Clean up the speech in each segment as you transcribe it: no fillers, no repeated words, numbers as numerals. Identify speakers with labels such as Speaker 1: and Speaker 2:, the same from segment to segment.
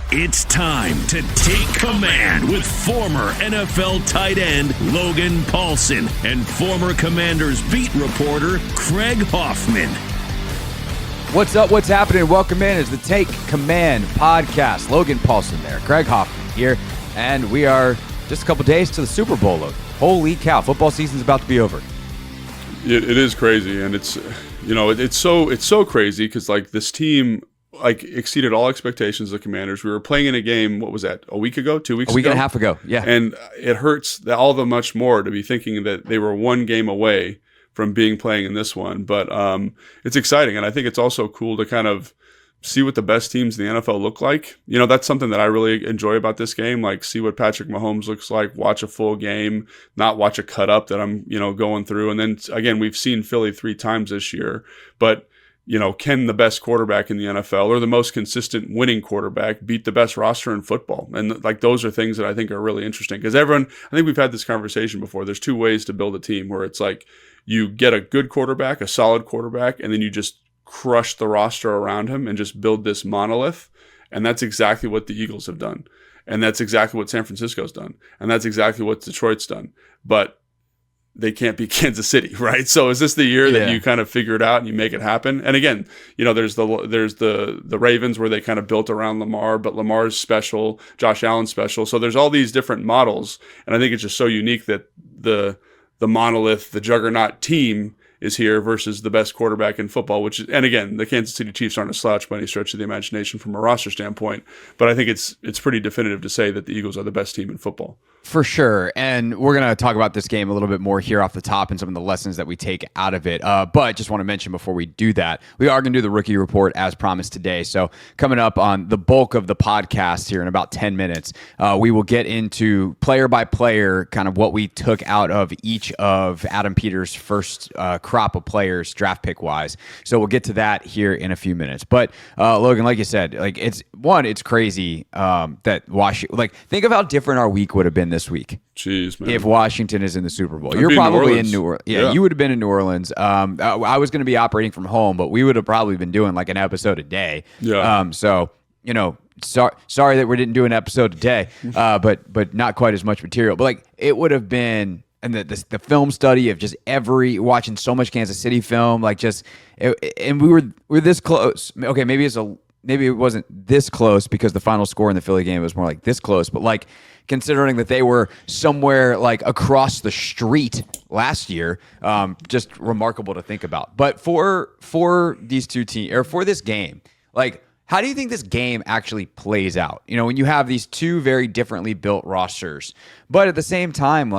Speaker 1: It's time to take command with former NFL tight end Logan Paulsen and former Commanders beat reporter Craig Hoffman.
Speaker 2: What's up? What's happening? Welcome in. It's the Take Command podcast. Logan Paulsen there, Craig Hoffman here, and we are just a couple days to the Super Bowl. Holy cow! Football season's about to be over.
Speaker 3: It is crazy, and it's so crazy because like this team exceeded all expectations of the Commanders. We were playing in a game, what was that, a week ago, 2 weeks ago?
Speaker 2: A week and a half ago, yeah.
Speaker 3: And it hurts all the much more to be thinking that they were one game away from playing in this one. But it's exciting, and I think it's also cool to kind of see what the best teams in the NFL look like. You know, that's something that I really enjoy about this game, like see what Patrick Mahomes looks like, watch a full game, not watch a cut up that I'm, going through. And then again, we've seen Philly 3 times this year, but can the best quarterback in the NFL or the most consistent winning quarterback beat the best roster in football? And like those are things that I think are really interesting because I think we've had this conversation before. There's 2 ways to build a team where it's like you get a good quarterback, a solid quarterback, and then you just crush the roster around him and just build this monolith. And that's exactly what the Eagles have done. And that's exactly what San Francisco's done. And that's exactly what Detroit's done. But they can't beat Kansas City, right? So is this the year that you kind of figure it out and you make it happen? And again, there's the Ravens where they kind of built around Lamar, but Lamar's special, Josh Allen's special. So there's all these different models, and I think it's just so unique that the monolith, the juggernaut team is here versus the best quarterback in football, and again, the Kansas City Chiefs aren't a slouch by any stretch of the imagination from a roster standpoint, but I think it's pretty definitive to say that the Eagles are the best team in football.
Speaker 2: For sure. And we're going to talk about this game a little bit more here off the top and some of the lessons that we take out of it. But just want to mention before we do that, we are going to do the rookie report as promised today. So coming up on the bulk of the podcast here in about 10 minutes, we will get into player by player, kind of what we took out of each of Adam Peters' first crop of players draft pick wise. So we'll get to that here in a few minutes. But Logan, like you said, it's crazy that Washington, think of how different our week would have been this week.
Speaker 3: Jeez, man.
Speaker 2: If Washington is in the Super Bowl. You're probably in New Orleans. Yeah, you would have been in New Orleans. I was going to be operating from home, but we would have probably been doing like an episode a day.
Speaker 3: Yeah.
Speaker 2: Sorry that we didn't do an episode a day, but not quite as much material. But it would have been, and the film study of just watching so much Kansas City film, and we're this close. Okay, maybe it wasn't this close because the final score in the Philly game was more like this close, but considering that they were somewhere across the street last year, just remarkable to think about. But for these two teams, or for this game, how do you think this game actually plays out? When you have these 2 very differently built rosters, but at the same time,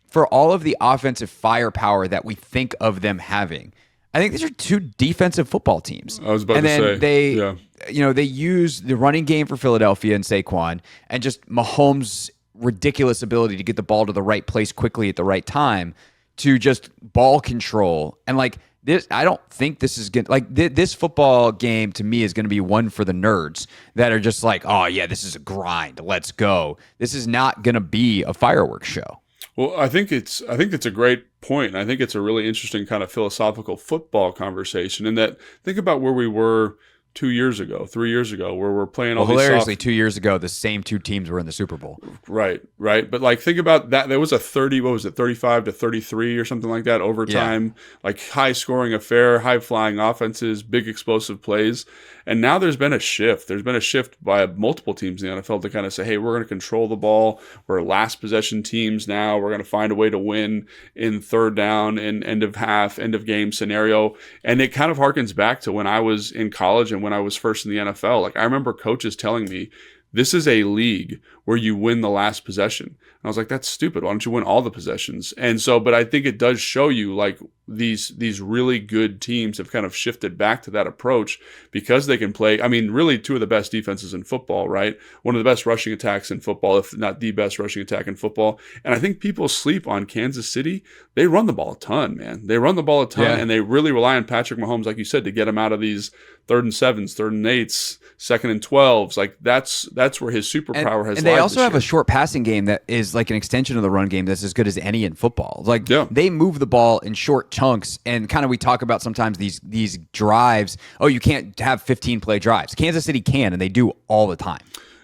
Speaker 2: for all of the offensive firepower that we think of them having, I think these are 2 defensive football teams.
Speaker 3: I was about to say.
Speaker 2: They use the running game for Philadelphia and Saquon, and just Mahomes' ridiculous ability to get the ball to the right place quickly at the right time to just ball control. And this, I don't think this is going to, this football game to me is going to be one for the nerds that are just oh yeah, this is a grind. Let's go. This is not going to be a fireworks show.
Speaker 3: Well, I think it's a great point. I think it's a really interesting kind of philosophical football conversation in that think about where we were 2 years ago, 3 years ago, where we're playing all these
Speaker 2: hilariously, 2 years ago, the same 2 teams were in the Super Bowl.
Speaker 3: Right. But think about that. There was a 35 to 33 or something like that overtime, high scoring affair, high flying offenses, big explosive plays. And now there's been a shift. There's been a shift by multiple teams in the NFL to kind of say, hey, we're going to control the ball. We're last possession teams now. We're going to find a way to win in third down, in end of half, end of game scenario. And it kind of harkens back to when I was in college and when I was first in the NFL. I remember coaches telling me, this is a league where you win the last possession. And I was like, that's stupid. Why don't you win all the possessions? And so, but I think it does show you these really good teams have kind of shifted back to that approach because they can play. I mean, really 2 of the best defenses in football, right? One of the best rushing attacks in football, if not the best rushing attack in football. And I think people sleep on Kansas City. They run the ball a ton, man. They run the ball a ton, and they really rely on Patrick Mahomes, like you said, to get him out of these 3rd and 7s, 3rd and 8s, 2nd and 12s. That's where his superpower has.
Speaker 2: And they also have a short passing game that is an extension of the run game that's as good as any in football. They move the ball in short chunks, and kind of we talk about sometimes these drives. Oh, you can't have 15 play drives. Kansas City can, and they do all the time.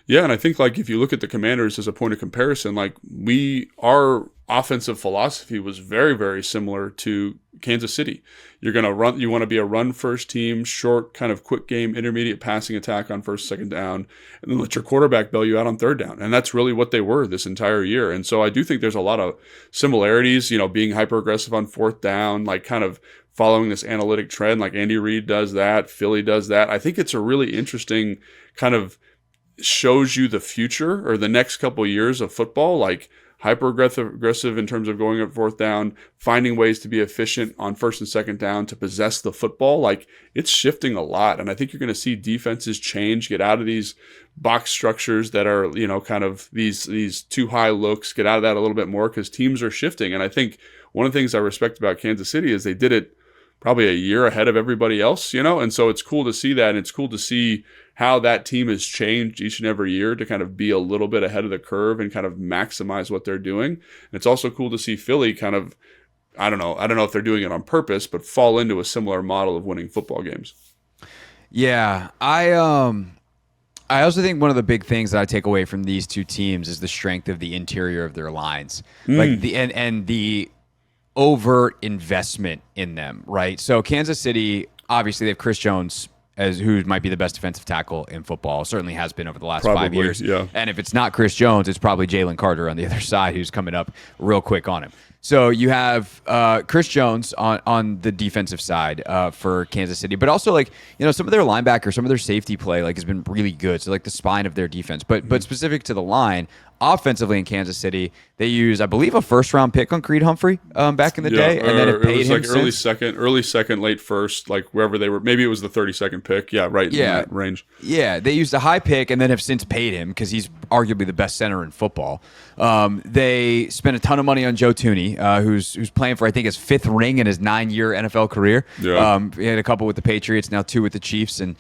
Speaker 3: Yeah, and I think like if you look at the Commanders as a point of comparison, like our offensive philosophy was very, very similar to Kansas City. You're going to run, you want to be a run first team, short kind of quick game, intermediate passing attack on first, second down, and then let your quarterback bail you out on third down. And that's really what they were this entire year. And so I do think there's a lot of similarities, being hyper aggressive on fourth down, like kind of following this analytic trend, like Andy Reid does that, Philly does that. I think it's a really interesting kind of shows you the future or the next couple of years of football, like hyper aggressive in terms of going up fourth down, finding ways to be efficient on first and second down to possess the football. Like it's shifting a lot. And I think you're going to see defenses change, get out of these box structures that are, kind of these too high looks, get out of that a little bit more because teams are shifting. And I think one of the things I respect about Kansas City is they did it probably a year ahead of everybody else, and so it's cool to see that. And it's cool to see how that team has changed each and every year to kind of be a little bit ahead of the curve and kind of maximize what they're doing. And it's also cool to see Philly kind of, I don't know if they're doing it on purpose, but fall into a similar model of winning football games.
Speaker 2: Yeah, I also think one of the big things that I take away from these two teams is the strength of the interior of their lines, like the overt investment in them, right? So Kansas City, obviously they have Chris Jones who might be the best defensive tackle in football, certainly has been over the last 5 years.
Speaker 3: Yeah.
Speaker 2: And if it's not Chris Jones, it's probably Jalen Carter on the other side who's coming up real quick on him. So you have Chris Jones on the defensive side for Kansas City, but also some of their linebackers, some of their safety play has been really good. So the spine of their defense, but specific to the line, offensively in Kansas City, they used, I believe, a first-round pick on Creed Humphrey back in the day, and then it paid him
Speaker 3: early second, late first, like wherever they were. Maybe it was the 32nd pick. Yeah, right in that range.
Speaker 2: Yeah, they used a high pick and then have since paid him because he's arguably the best center in football. They spent a ton of money on Joe Thuney, who's playing for, I think, his 5th ring in his 9-year NFL career.
Speaker 3: Yeah.
Speaker 2: He had a couple with the Patriots, now 2 with the Chiefs, and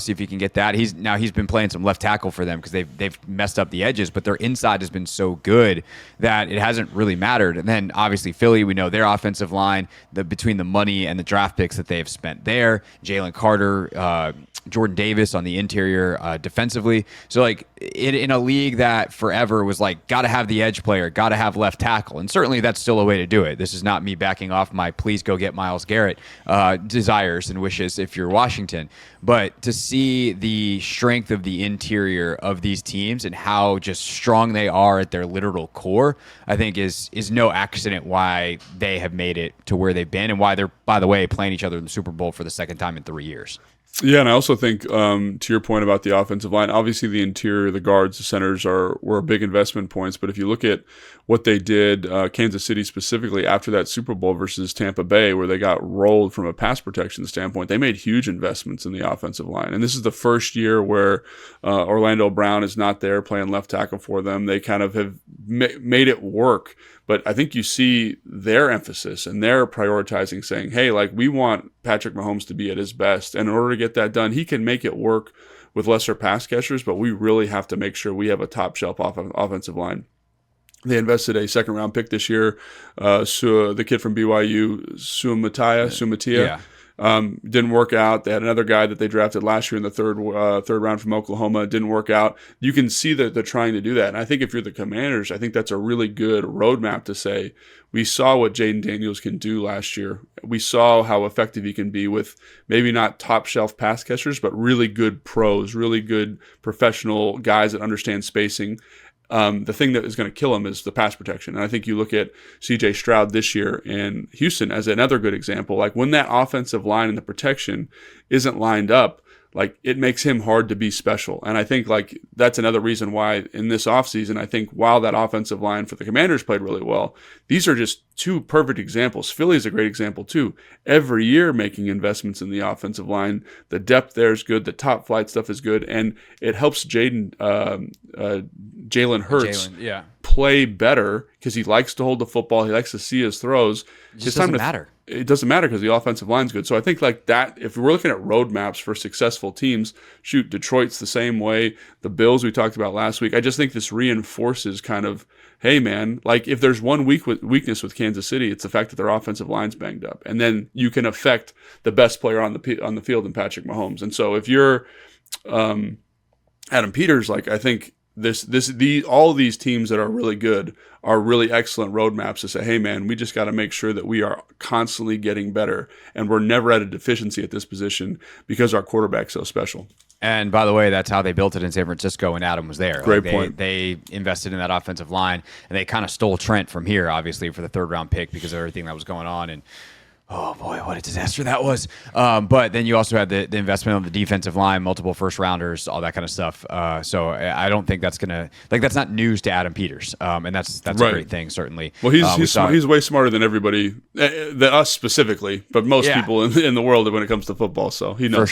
Speaker 2: see if he can get that. He's been playing some left tackle for them because they've messed up the edges, but their inside has been so good that it hasn't really mattered. And then obviously Philly, we know their offensive line, between the money and the draft picks that they've spent there, Jalen Carter, Jordan Davis on the interior defensively. So in a league that forever was got to have the edge player, got to have left tackle, and certainly that's still a way to do it. This is not me backing off my please go get Myles Garrett desires and wishes if you're Washington. But to see the strength of the interior of these teams and how just strong they are at their literal core, I think is no accident why they have made it to where they've been and why they're, by the way, playing each other in the Super Bowl for the 2nd time in 3 years.
Speaker 3: Yeah, and I also think, to your point about the offensive line, obviously the interior, the guards, the centers were big investment points. But if you look at what they did, Kansas City specifically, after that Super Bowl versus Tampa Bay, where they got rolled from a pass protection standpoint, they made huge investments in the offensive line. And this is the first year where Orlando Brown is not there playing left tackle for them. They kind of have made it work. But I think you see their emphasis and their prioritizing, saying, hey, we want Patrick Mahomes to be at his best. And in order to get that done, he can make it work with lesser pass catchers, but we really have to make sure we have a top shelf offensive line. They invested a 2nd-round pick this year. The kid from BYU, Sumatia. Didn't work out. They had another guy that they drafted last year in the third round from Oklahoma. Didn't work out. You can see that they're trying to do that. And I think if you're the Commanders, I think that's a really good roadmap to say, we saw what Jaden Daniels can do last year. We saw how effective he can be with maybe not top shelf pass catchers, but really good pros, really good professional guys that understand spacing. The thing that is going to kill him is the pass protection. And I think you look at C.J. Stroud this year in Houston as another good example. When that offensive line and the protection isn't lined up, it makes him hard to be special. And I think that's another reason why in this offseason, I think while that offensive line for the Commanders played really well, these are just 2 perfect examples. Philly is a great example too. Every year making investments in the offensive line. The depth there is good. The top flight stuff is good. And it helps Jalen Hurts play better because he likes to hold the football. He likes to see his throws.
Speaker 2: It just doesn't matter.
Speaker 3: It doesn't matter because the offensive line's good. So I think that, if we're looking at roadmaps for successful teams, Detroit's the same way. The Bills we talked about last week. I just think this reinforces kind of, hey man, if there's one weakness with Kansas City, it's the fact that their offensive line's banged up, and then you can affect the best player on the field in Patrick Mahomes. And so if you're Adam Peters, like I think all of these teams that are really good are really excellent roadmaps to say, hey man, we just got to make sure that we are constantly getting better and we're never at a deficiency at this position because our quarterback's so special.
Speaker 2: And by the way, that's how they built it in San Francisco when Adam was there.
Speaker 3: Great point.
Speaker 2: They invested in that offensive line, and they kind of stole Trent from here, obviously, for the third-round pick because of everything that was going on. And oh boy, what a disaster that was. But then you also had the investment on the defensive line, multiple first-rounders, all that kind of stuff. So I don't think that's gonna that's not news to Adam Peters, and that's right. A great thing, certainly.
Speaker 3: Well, he's way smarter than everybody, than us specifically, but most people in the world when it comes to football. So he knows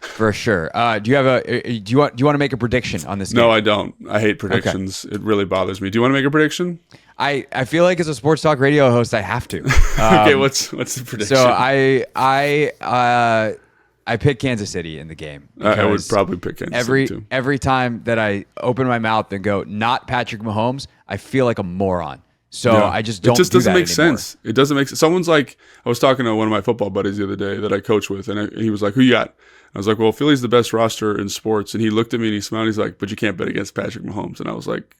Speaker 2: For sure. Do you have do you want to make a prediction on this game?
Speaker 3: No, I don't. I hate predictions. Okay. It really bothers me. Do you want to make a prediction?
Speaker 2: I feel like as a sports talk radio host, I have to.
Speaker 3: Okay, what's the prediction?
Speaker 2: So I pick Kansas City in the game.
Speaker 3: I would probably pick Kansas City too.
Speaker 2: Every time that I open my mouth and go, not Patrick Mahomes, I feel like a moron. So I just don't.
Speaker 3: It just doesn't make
Speaker 2: anymore.
Speaker 3: sense. It doesn't make sense. Someone's like, I was talking to one of my football buddies the other day that I coach with, and he was like, "Who you got?" I was like, "Well, Philly's the best roster in sports." And he looked at me and he smiled. He's like, "But you can't bet against Patrick Mahomes." And I was like,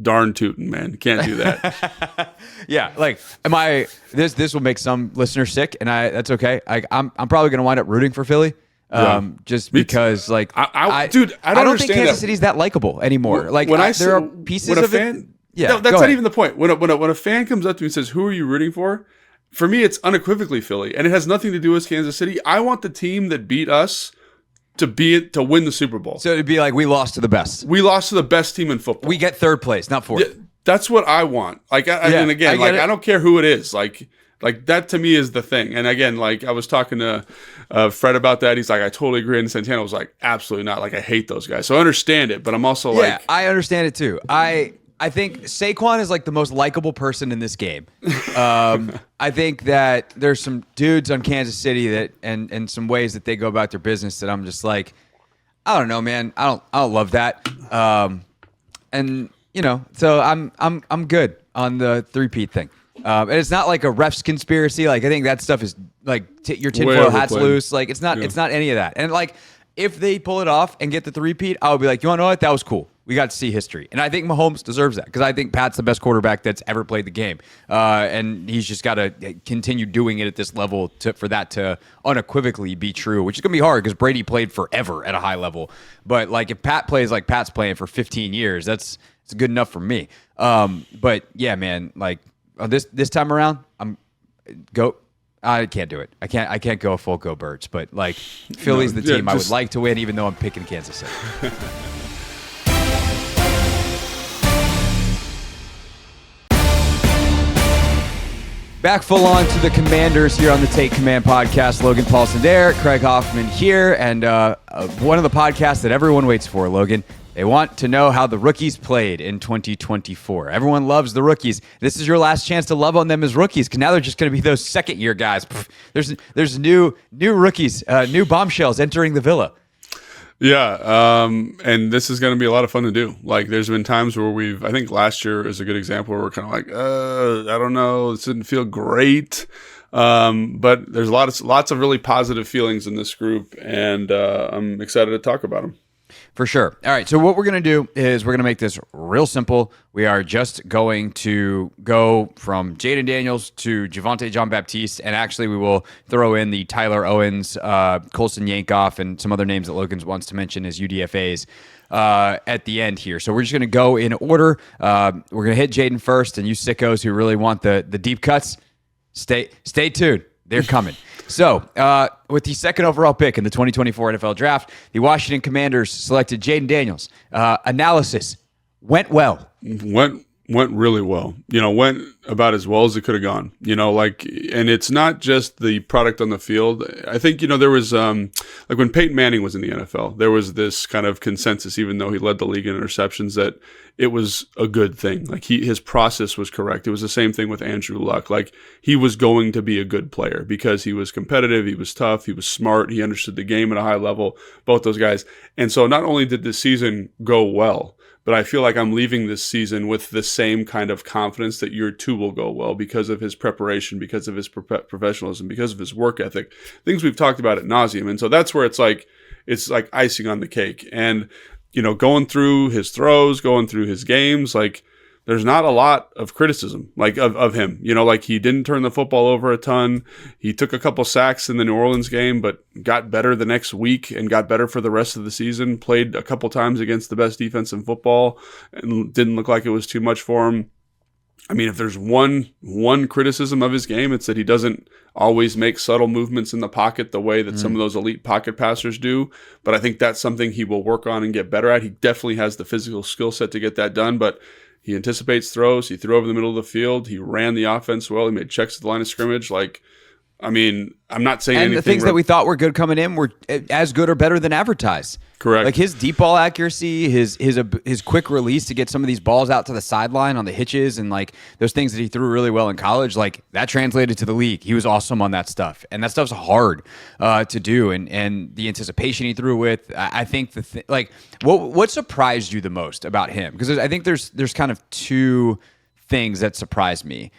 Speaker 3: "Darn tootin', man, can't do that."
Speaker 2: Yeah, like this will make some listeners sick, and that's okay. I'm probably gonna wind up rooting for Philly. Just because, like, I don't
Speaker 3: understand
Speaker 2: think Kansas City's that likable anymore. Like, there are pieces of it. Yeah,
Speaker 3: no, that's not even the point. When a fan comes up to me and says, "Who are you rooting for?" For me, it's unequivocally Philly, and it has nothing to do with Kansas City. I want the team that beat us to win the Super Bowl.
Speaker 2: So it'd be like we lost to the best.
Speaker 3: We lost to the best team in football.
Speaker 2: We get third place, not fourth.
Speaker 3: Yeah, that's what I want. Like, and again, I don't care who it is. Like that to me is the thing. And again, like I was talking to Fred about that. He's like, I totally agree. And Santana was like, absolutely not. Like, I hate those guys. So I understand it, but I'm also like,
Speaker 2: I understand it too. I think Saquon is like the most likable person in this game. I think that there's some dudes on Kansas City that and some ways that they go about their business that I'm just like, I don't know, man. I don't love that. And so I'm good on the three-peat thing. And it's not like a refs conspiracy. Like I think that stuff is like your tinfoil hat's loose. Like it's not any of that. And like if they pull it off and get the three-peat, I would be like, you want to know what? That was cool. We got to see history. And I think Mahomes deserves that because I think Pat's the best quarterback that's ever played the game. And he's just got to continue doing it at this level for that to unequivocally be true, which is going to be hard because Brady played forever at a high level. But like if Pat plays like Pat's playing for 15 years, it's good enough for me. But yeah, man, like this time around, I can't do it. I can't go full go Birds, but like Philly's the team I would like to win, even though I'm picking Kansas City. Back full on to the Commanders here on the Take Command podcast. Logan Paulsen there, Craig Hoffman here, and one of the podcasts that everyone waits for, Logan. They want to know how the rookies played in 2024. Everyone loves the rookies. This is your last chance to love on them as rookies because now they're just going to be those second-year guys. There's new rookies, new bombshells entering the villa.
Speaker 3: Yeah, and this is going to be a lot of fun to do. Like, there's been times where I think last year is a good example where we're kind of like, I don't know, this didn't feel great. But there's lots of really positive feelings in this group, and I'm excited to talk about them.
Speaker 2: For sure. All right, so what we're going to do is we're going to make this real simple. We are just going to go from Jaden Daniels to Javonte Jean-Baptiste, and actually we will throw in the Tyler Owens, Colson Yankoff, and some other names that Logan wants to mention as UDFAs at the end here. So we're just going to go in order. We're going to hit Jaden first, and you sickos who really want the deep cuts, stay tuned. They're coming. So, with the second overall pick in the 2024 NFL Draft, the Washington Commanders selected Jaden Daniels. Analysis went well.
Speaker 3: Went really well. Went about as well as it could have gone. And it's not just the product on the field. I think, there was, like when Peyton Manning was in the NFL, there was this kind of consensus, even though he led the league in interceptions, that it was a good thing. Like his process was correct. It was the same thing with Andrew Luck. Like he was going to be a good player because he was competitive, he was tough, he was smart, he understood the game at a high level, both those guys. And so not only did this season go well, but I feel like I'm leaving this season with the same kind of confidence that year two will go well because of his preparation, because of his professionalism, because of his work ethic, things we've talked about ad nauseum. And so that's where it's like icing on the cake. And going through his throws, going through his games, like there's not a lot of criticism like of him. Like he didn't turn the football over a ton. He took a couple sacks in the New Orleans game, but got better the next week and got better for the rest of the season. Played a couple times against the best defense in football and didn't look like it was too much for him. I mean, if there's one criticism of his game, it's that he doesn't always make subtle movements in the pocket the way that some of those elite pocket passers do. But I think that's something he will work on and get better at. He definitely has the physical skill set to get that done, but he anticipates throws. He threw over the middle of the field. He ran the offense well. He made checks at the line of scrimmage. I'm not saying anything.
Speaker 2: And the things that we thought were good coming in were as good or better than advertised.
Speaker 3: Correct.
Speaker 2: Like his deep ball accuracy, his quick release to get some of these balls out to the sideline on the hitches, and like those things that he threw really well in college, like that translated to the league. He was awesome on that stuff, and that stuff's hard to do. And the anticipation he threw with, I think what surprised you the most about him? Because I think there's kind of two things that surprised me.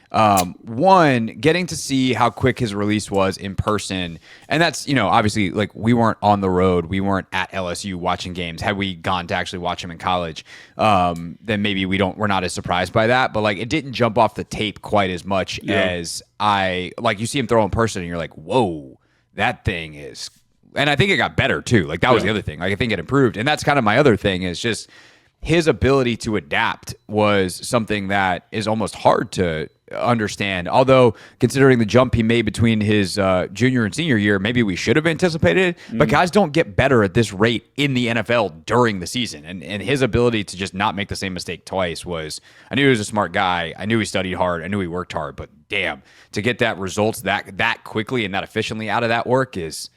Speaker 2: One, getting to see how quick his release was in person. And that's, obviously like we weren't on the road. We weren't at LSU watching games. Had we gone to actually watch him in college, then maybe we're not as surprised by that. But like it didn't jump off the tape quite as much as you see him throw in person and you're like, whoa, that thing is. And I think it got better too. Like that was the other thing. Like I think it improved. And that's kind of my other thing is just his ability to adapt was something that is almost hard to understand. Although, considering the jump he made between his junior and senior year, maybe we should have anticipated it. But guys don't get better at this rate in the NFL during the season. And his ability to just not make the same mistake twice was, I knew he was a smart guy. I knew he studied hard. I knew he worked hard. But damn, to get that results that quickly and that efficiently out of that work is...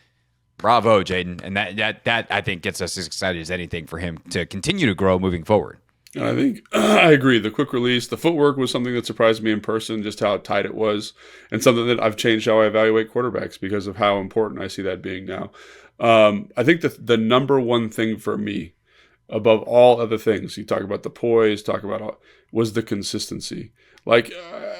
Speaker 2: Bravo, Jaden. And that I think gets us as excited as anything for him to continue to grow moving forward.
Speaker 3: I think I agree. The quick release, the footwork was something that surprised me in person, just how tight it was, and something that I've changed how I evaluate quarterbacks because of how important I see that being now. I think the number one thing for me, above all other things, you talk about the poise, was the consistency. Like,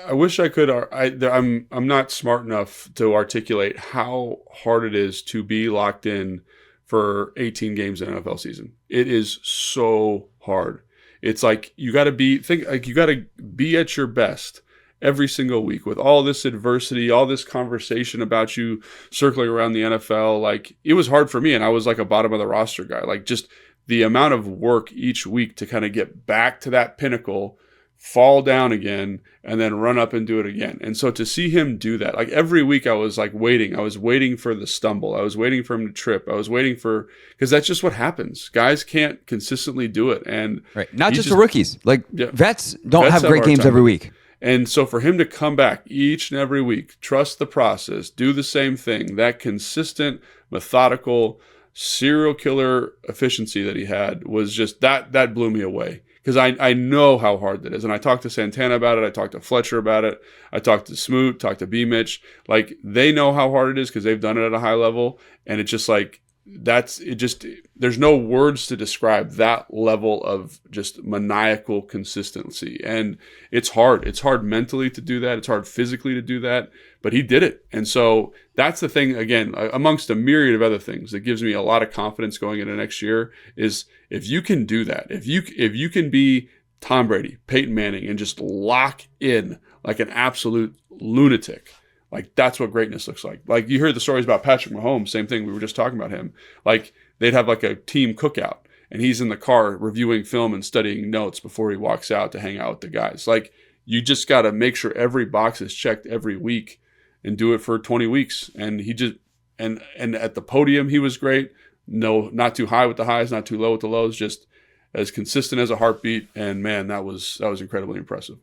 Speaker 3: I wish I could. I'm not smart enough to articulate how hard it is to be locked in for 18 games in an NFL season. It is so hard. It's like you got to be at your best every single week with all this adversity, all this conversation about you circling around the NFL. Like it was hard for me, and I was like a bottom of the roster guy. Like just the amount of work each week to kind of get back to that pinnacle, fall down again, and then run up and do it again. And so to see him do that, like every week I was like waiting. I was waiting for the stumble. I was waiting for him to trip. I was waiting because that's just what happens. Guys can't consistently do it. And
Speaker 2: right. Not just the rookies. Like vets don't have great games every week.
Speaker 3: And so for him to come back each and every week, trust the process, do the same thing, that consistent, methodical, serial killer efficiency that he had was just that blew me away. Because I know how hard that is. And I talked to Santana about it. I talked to Fletcher about it. I talked to Smoot, talked to B-Mitch. Like, they know how hard it is because they've done it at a high level. And it's just like, there's no words to describe that level of just maniacal consistency. And it's hard. It's hard mentally to do that. It's hard physically to do that. But he did it. And so that's the thing, again, amongst a myriad of other things that gives me a lot of confidence going into next year is if you can do that, if you can be Tom Brady, Peyton Manning, and just lock in like an absolute lunatic, like that's what greatness looks like. Like you heard the stories about Patrick Mahomes, same thing. We were just talking about him. Like they'd have like a team cookout and he's in the car reviewing film and studying notes before he walks out to hang out with the guys. Like you just got to make sure every box is checked every week and do it for 20 weeks. And he just, and at the podium, he was great. No, not too high with the highs, not too low with the lows, just as consistent as a heartbeat. And man, that was incredibly impressive.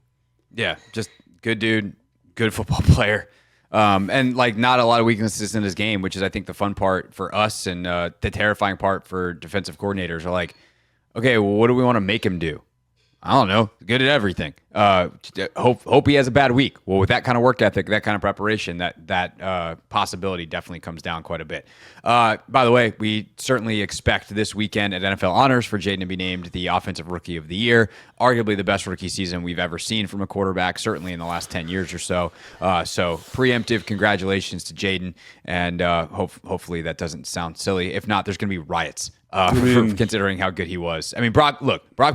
Speaker 2: Yeah. Just good dude, good football player. And like not a lot of weaknesses in his game, which is I think the fun part for us and the terrifying part for defensive coordinators are like, okay, well, what do we want to make him do? I don't know. Good at everything. Hope he has a bad week. Well, with that kind of work ethic, that kind of preparation, that possibility definitely comes down quite a bit. By the way, we certainly expect this weekend at NFL Honors for Jaden to be named the Offensive Rookie of the Year, arguably the best rookie season we've ever seen from a quarterback, certainly in the last 10 years or so. So preemptive congratulations to Jaden, and hopefully that doesn't sound silly. If not, there's going to be riots considering how good he was. I mean, Brock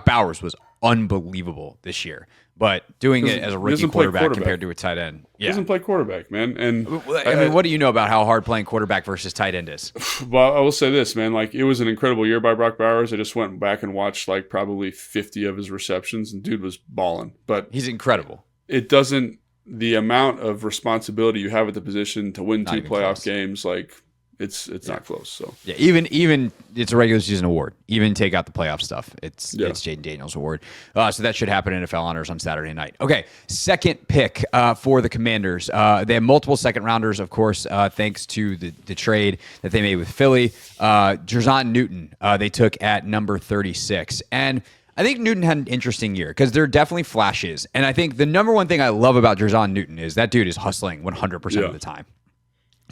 Speaker 2: Bowers was unbelievable this year, but doing it as a rookie quarterback compared to a tight end.
Speaker 3: He doesn't play quarterback, man. And
Speaker 2: I mean, what do you know about how hard playing quarterback versus tight end is?
Speaker 3: Well, I will say this, man. Like, it was an incredible year by Brock Bowers. I just went back and watched like probably 50 of his receptions, and dude was balling. But
Speaker 2: he's incredible.
Speaker 3: It doesn't. The amount of responsibility you have at the position to win 2 playoff games, like it's not close. So
Speaker 2: yeah, even it's a regular season award. Even take out the playoff stuff, it's Jaden Daniels award. So that should happen in NFL Honors on Saturday night. Okay, second pick for the Commanders. They have multiple second rounders, of course, thanks to the trade that they made with Philly. Jerzon Newton they took at number 36, and I think Newton had an interesting year because there are definitely flashes. And I think the number one thing I love about Jerzon Newton is that dude is hustling 100% of the time.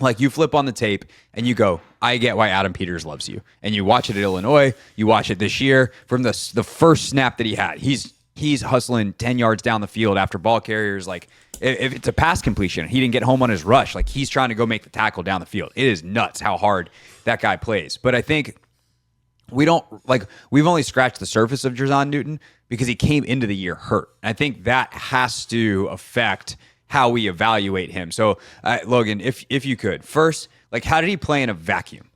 Speaker 2: Like, you flip on the tape and you go, I get why Adam Peters loves you. And you watch it at Illinois. You watch it this year. From the first snap that he had, he's hustling 10 yards down the field after ball carriers. Like, if it's a pass completion, he didn't get home on his rush. Like, he's trying to go make the tackle down the field. It is nuts how hard that guy plays. But I think we've only scratched the surface of Jerzon Newton because he came into the year hurt. And I think that has to affect how we evaluate him. So, Logan, if you could, first, like, how did he play in a vacuum?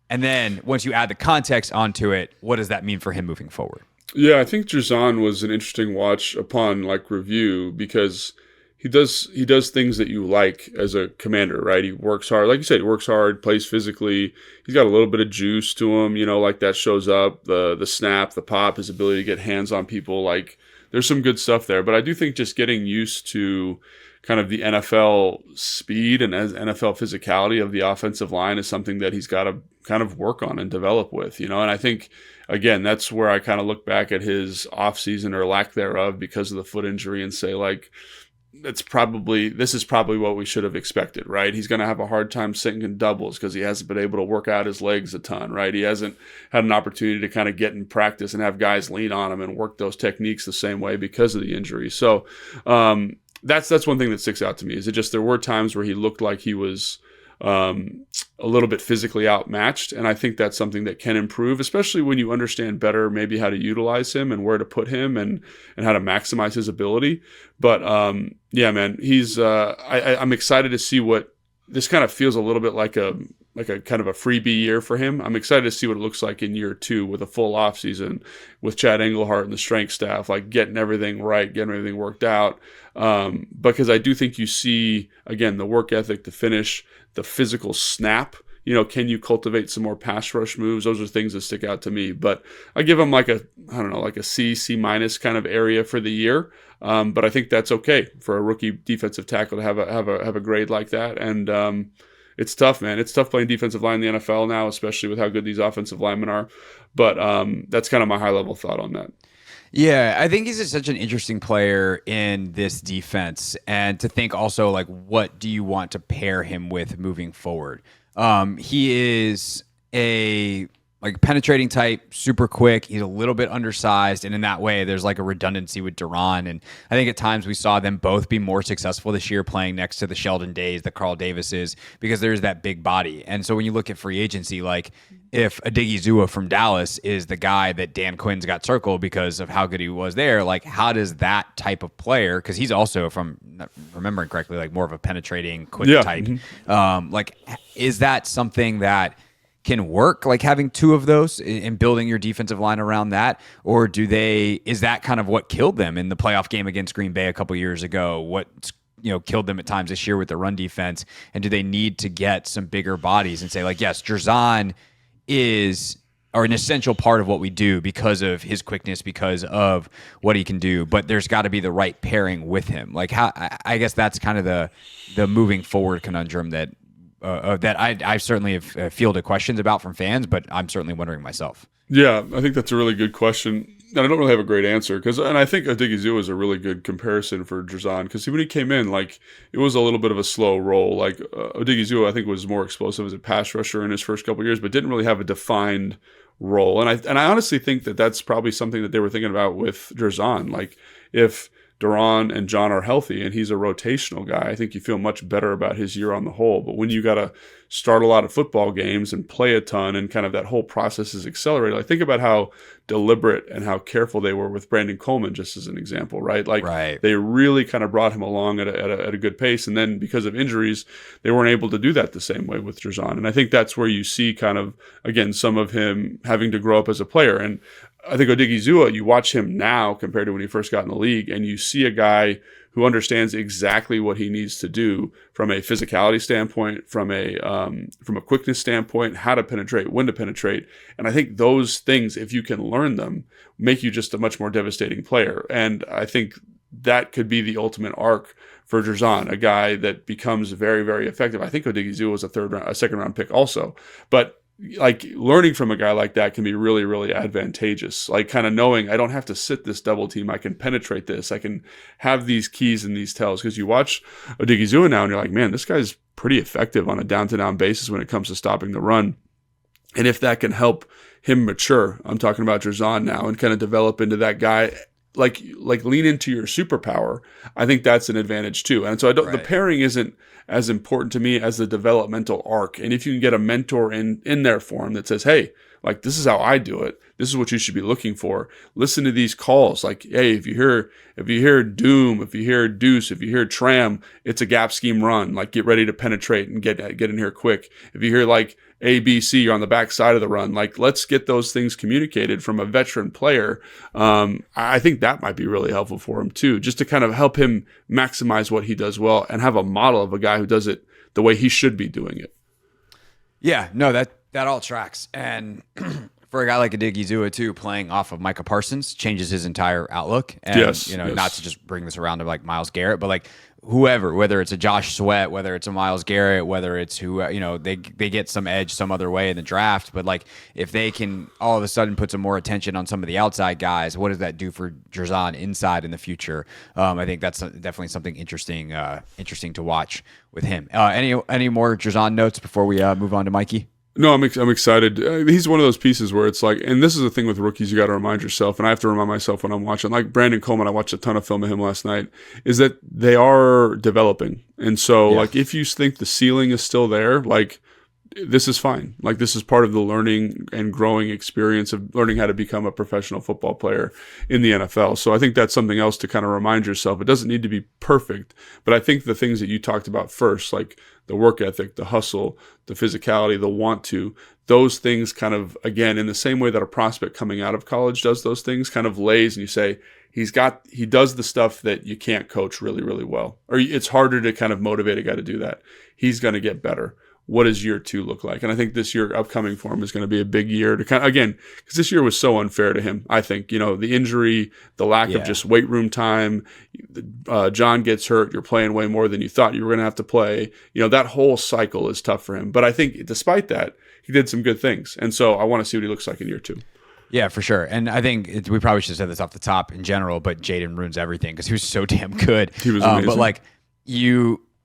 Speaker 2: And then once you add the context onto it, what does that mean for him moving forward?
Speaker 3: Yeah, I think Jerzon was an interesting watch upon like review because he does things that you like as a commander, right? He works hard. Like you said, he works hard, plays physically. He's got a little bit of juice to him, like that shows up, the snap, the pop, his ability to get hands on people. Like, there's some good stuff there. But I do think just getting used to kind of the NFL speed and as NFL physicality of the offensive line is something that he's got to kind of work on and develop with, And I think, again, that's where I kind of look back at his offseason or lack thereof because of the foot injury and say, like, this is probably what we should have expected, right? He's going to have a hard time sinking doubles because he hasn't been able to work out his legs a ton, right? He hasn't had an opportunity to kind of get in practice and have guys lean on him and work those techniques the same way because of the injury. So that's one thing that sticks out to me is it just there were times where he looked like he was a little bit physically outmatched, and I think that's something that can improve, especially when you understand better maybe how to utilize him and where to put him and how to maximize his ability. But yeah, man, he's I'm excited to see what this kind of feels a little bit like a kind of a freebie year for him. I'm excited to see what it looks like in year 2 with a full offseason with Chad Englehart and the strength staff, like getting everything right, getting everything worked out. Because I do think you see, again, the work ethic, the finish, the physical snap. Can you cultivate some more pass rush moves? Those are things that stick out to me. But I give him like a C minus kind of area for the year. But I think that's okay for a rookie defensive tackle to have a grade like that. And it's tough, man. It's tough playing defensive line in the NFL now, especially with how good these offensive linemen are. But that's kind of my high level thought on that.
Speaker 2: Yeah, I think he's such an interesting player in this defense, and to think also, like, what do you want to pair him with moving forward? He is a penetrating type, super quick. He's a little bit undersized, and in that way, there's like a redundancy with Duran. And I think at times we saw them both be more successful this year playing next to the Sheldon Days, the Carl Davises, because there's that big body. And so when you look at free agency, like if Odighizuwa from Dallas is the guy that Dan Quinn's got circled because of how good he was there, like how does that type of player, because he's also, if I'm remembering correctly, like more of a penetrating, quick type. Like, is that something that can work, like having 2 of those and building your defensive line around that? Or is that kind of what killed them in the playoff game against Green Bay a couple years ago? What killed them at times this year with the run defense? And do they need to get some bigger bodies and say, like, yes, Jerzon is an essential part of what we do because of his quickness, because of what he can do, but there's got to be the right pairing with him. Like, how, I guess that's kind of the moving forward conundrum that I certainly have fielded questions about from fans, but I'm certainly wondering myself.
Speaker 3: Yeah, I think that's a really good question. And I don't really have a great answer and I think Odighizuwa is a really good comparison for Jerzon because when he came in, like, it was a little bit of a slow roll. Like Odighizuwa, I think, was more explosive as a pass rusher in his first couple of years, but didn't really have a defined role. And I honestly think that that's probably something that they were thinking about with Jerzon. Like, if Duran and John are healthy and he's a rotational guy, I think you feel much better about his year on the whole. But when you got to start a lot of football games and play a ton and kind of that whole process is accelerated, like think about how deliberate and how careful they were with Brandon Coleman, just as an example, right? Like they really kind of brought him along at a good pace. And then because of injuries, they weren't able to do that the same way with Jerzon. And I think that's where you see kind of, again, some of him having to grow up as a player. And I think Odigizua, you watch him now compared to when he first got in the league, and you see a guy who understands exactly what he needs to do from a physicality standpoint, from a quickness standpoint, how to penetrate, when to penetrate. And I think those things, if you can learn them, make you just a much more devastating player. And I think that could be the ultimate arc for Jerzon, a guy that becomes very, very effective. I think Odigizua was a second round pick also, but like learning from a guy like that can be really, really advantageous. Like kind of knowing I don't have to sit this double team. I can penetrate this. I can have these keys and these tells. Because you watch Odigizua now and you're like, man, this guy's pretty effective on a down-to-down basis when it comes to stopping the run. And if that can help him mature, I'm talking about Jerzon now, and kind of develop into that guy, like lean into your superpower, I think that's an advantage too. And so the pairing isn't as important to me as the developmental arc. And if you can get a mentor in there for him that says, hey, like this is how I do it. This is what you should be looking for. Listen to these calls. Like, hey, if you hear doom, if you hear deuce, if you hear tram, it's a gap scheme run. Like get ready to penetrate and get in here quick. If you hear like A, B, C, you're on the back side of the run. Like let's get those things communicated from a veteran player. I think that might be really helpful for him too, just to kind of help him maximize what he does well and have a model of a guy who does it the way he should be doing it.
Speaker 2: Yeah, no, that all tracks. And for a guy like Odigizua too, playing off of Micah Parsons changes his entire outlook. And not to just bring this around to like Myles Garrett, but like whoever, whether it's a Josh Sweat, whether it's a Myles Garrett, whether it's who, they get some edge some other way in the draft. But like if they can all of a sudden put some more attention on some of the outside guys, what does that do for Jerzon inside in the future? I think that's definitely something interesting to watch with him. Any more Jerzon notes before we move on to Mikey?
Speaker 3: No, I'm excited. He's one of those pieces where it's like, and this is the thing with rookies, you got to remind yourself, and I have to remind myself when I'm watching, like Brandon Coleman, I watched a ton of film of him last night, is that they are developing. And so, like, if you think the ceiling is still there, like, this is fine. Like, this is part of the learning and growing experience of learning how to become a professional football player in the NFL. So I think that's something else to kind of remind yourself. It doesn't need to be perfect, but I think the things that you talked about first, like the work ethic, the hustle, the physicality, the want to, those things kind of, again, in the same way that a prospect coming out of college does those things, kind of lays and you say, he does the stuff that you can't coach really, really well. Or it's harder to kind of motivate a guy to do that. He's going to get better. What does year 2 look like? And I think this year upcoming for him is going to be a big year to kind of, again, because this year was so unfair to him. I think, the injury, the lack of just weight room time, John gets hurt. You're playing way more than you thought you were going to have to play. That whole cycle is tough for him. But I think despite that, he did some good things. And so I want to see what he looks like in year 2.
Speaker 2: Yeah, for sure. And I think we probably should have said this off the top in general, but Jaden ruins everything because he was so damn good.
Speaker 3: He was amazing.
Speaker 2: But like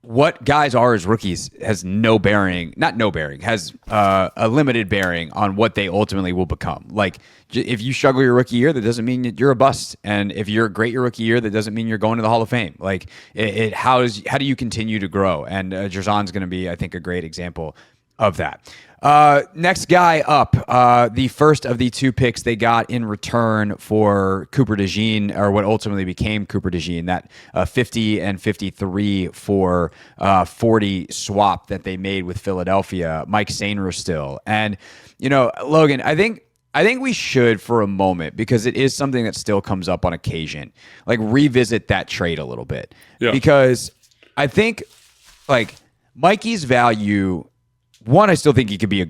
Speaker 2: what guys are as rookies has has a limited bearing on what they ultimately will become. Like if you struggle your rookie year, that doesn't mean that you're a bust. And if you're great your rookie year, that doesn't mean you're going to the Hall of Fame. Like how do you continue to grow? And Jerzon's going to be, I think, a great example of that. Next guy up, the first of the 2 picks they got in return for Cooper DeJean, or what ultimately became Cooper DeJean, that 50 and 53 for 40 swap that they made with Philadelphia, Mike Sainristil. And, Logan, I think we should for a moment, because it is something that still comes up on occasion, like revisit that trade a little bit. Yeah. Because I think like Mikey's value, one, I still think he could be a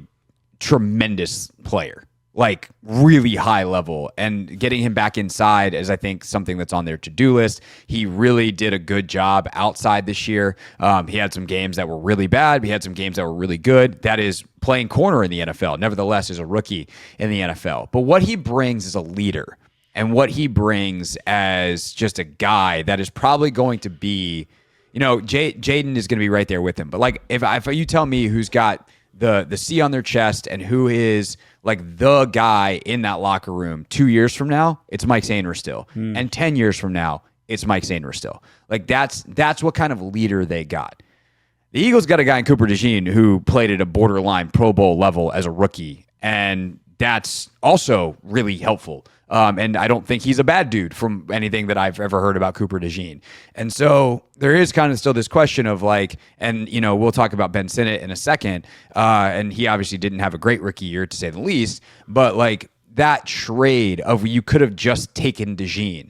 Speaker 2: tremendous player, like really high level, and getting him back inside is, I think, something that's on their to-do list. He really did a good job outside this year. He had some games that were really bad. He had some games that were really good. That is playing corner in the NFL. Nevertheless, is a rookie in the NFL. But what he brings is a leader, and what he brings as just a guy that is probably going to be, Jaden is going to be right there with him. But like, if you tell me who's got the C on their chest and who is like the guy in that locker room 2 years from now, it's Mike Sainristil. And 10 years from now, it's Mike Sainristil. Like that's what kind of leader they got. The Eagles got a guy in Cooper DeJean who played at a borderline Pro Bowl level as a rookie, and that's also really helpful. And I don't think he's a bad dude from anything that I've ever heard about Cooper DeJean. And so there is kind of still this question of like, and we'll talk about Ben Sinnot in a second. And he obviously didn't have a great rookie year to say the least, but like that trade of you could have just taken DeJean.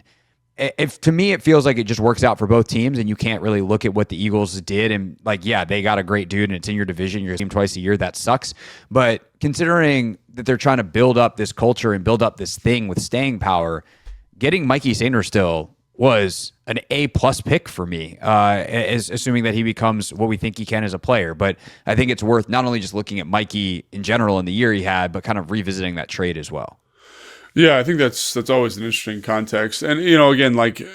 Speaker 2: If to me, it feels like it just works out for both teams, and you can't really look at what the Eagles did and like, yeah, they got a great dude and it's in your division, your team twice a year. That sucks. But considering that they're trying to build up this culture and build up this thing with staying power, getting Mikey Sainristil was an A+ pick for me, assuming that he becomes what we think he can as a player. But I think it's worth not only just looking at Mikey in general in the year he had, but kind of revisiting that trade as well.
Speaker 3: Yeah, I think that's always an interesting context. And, again, like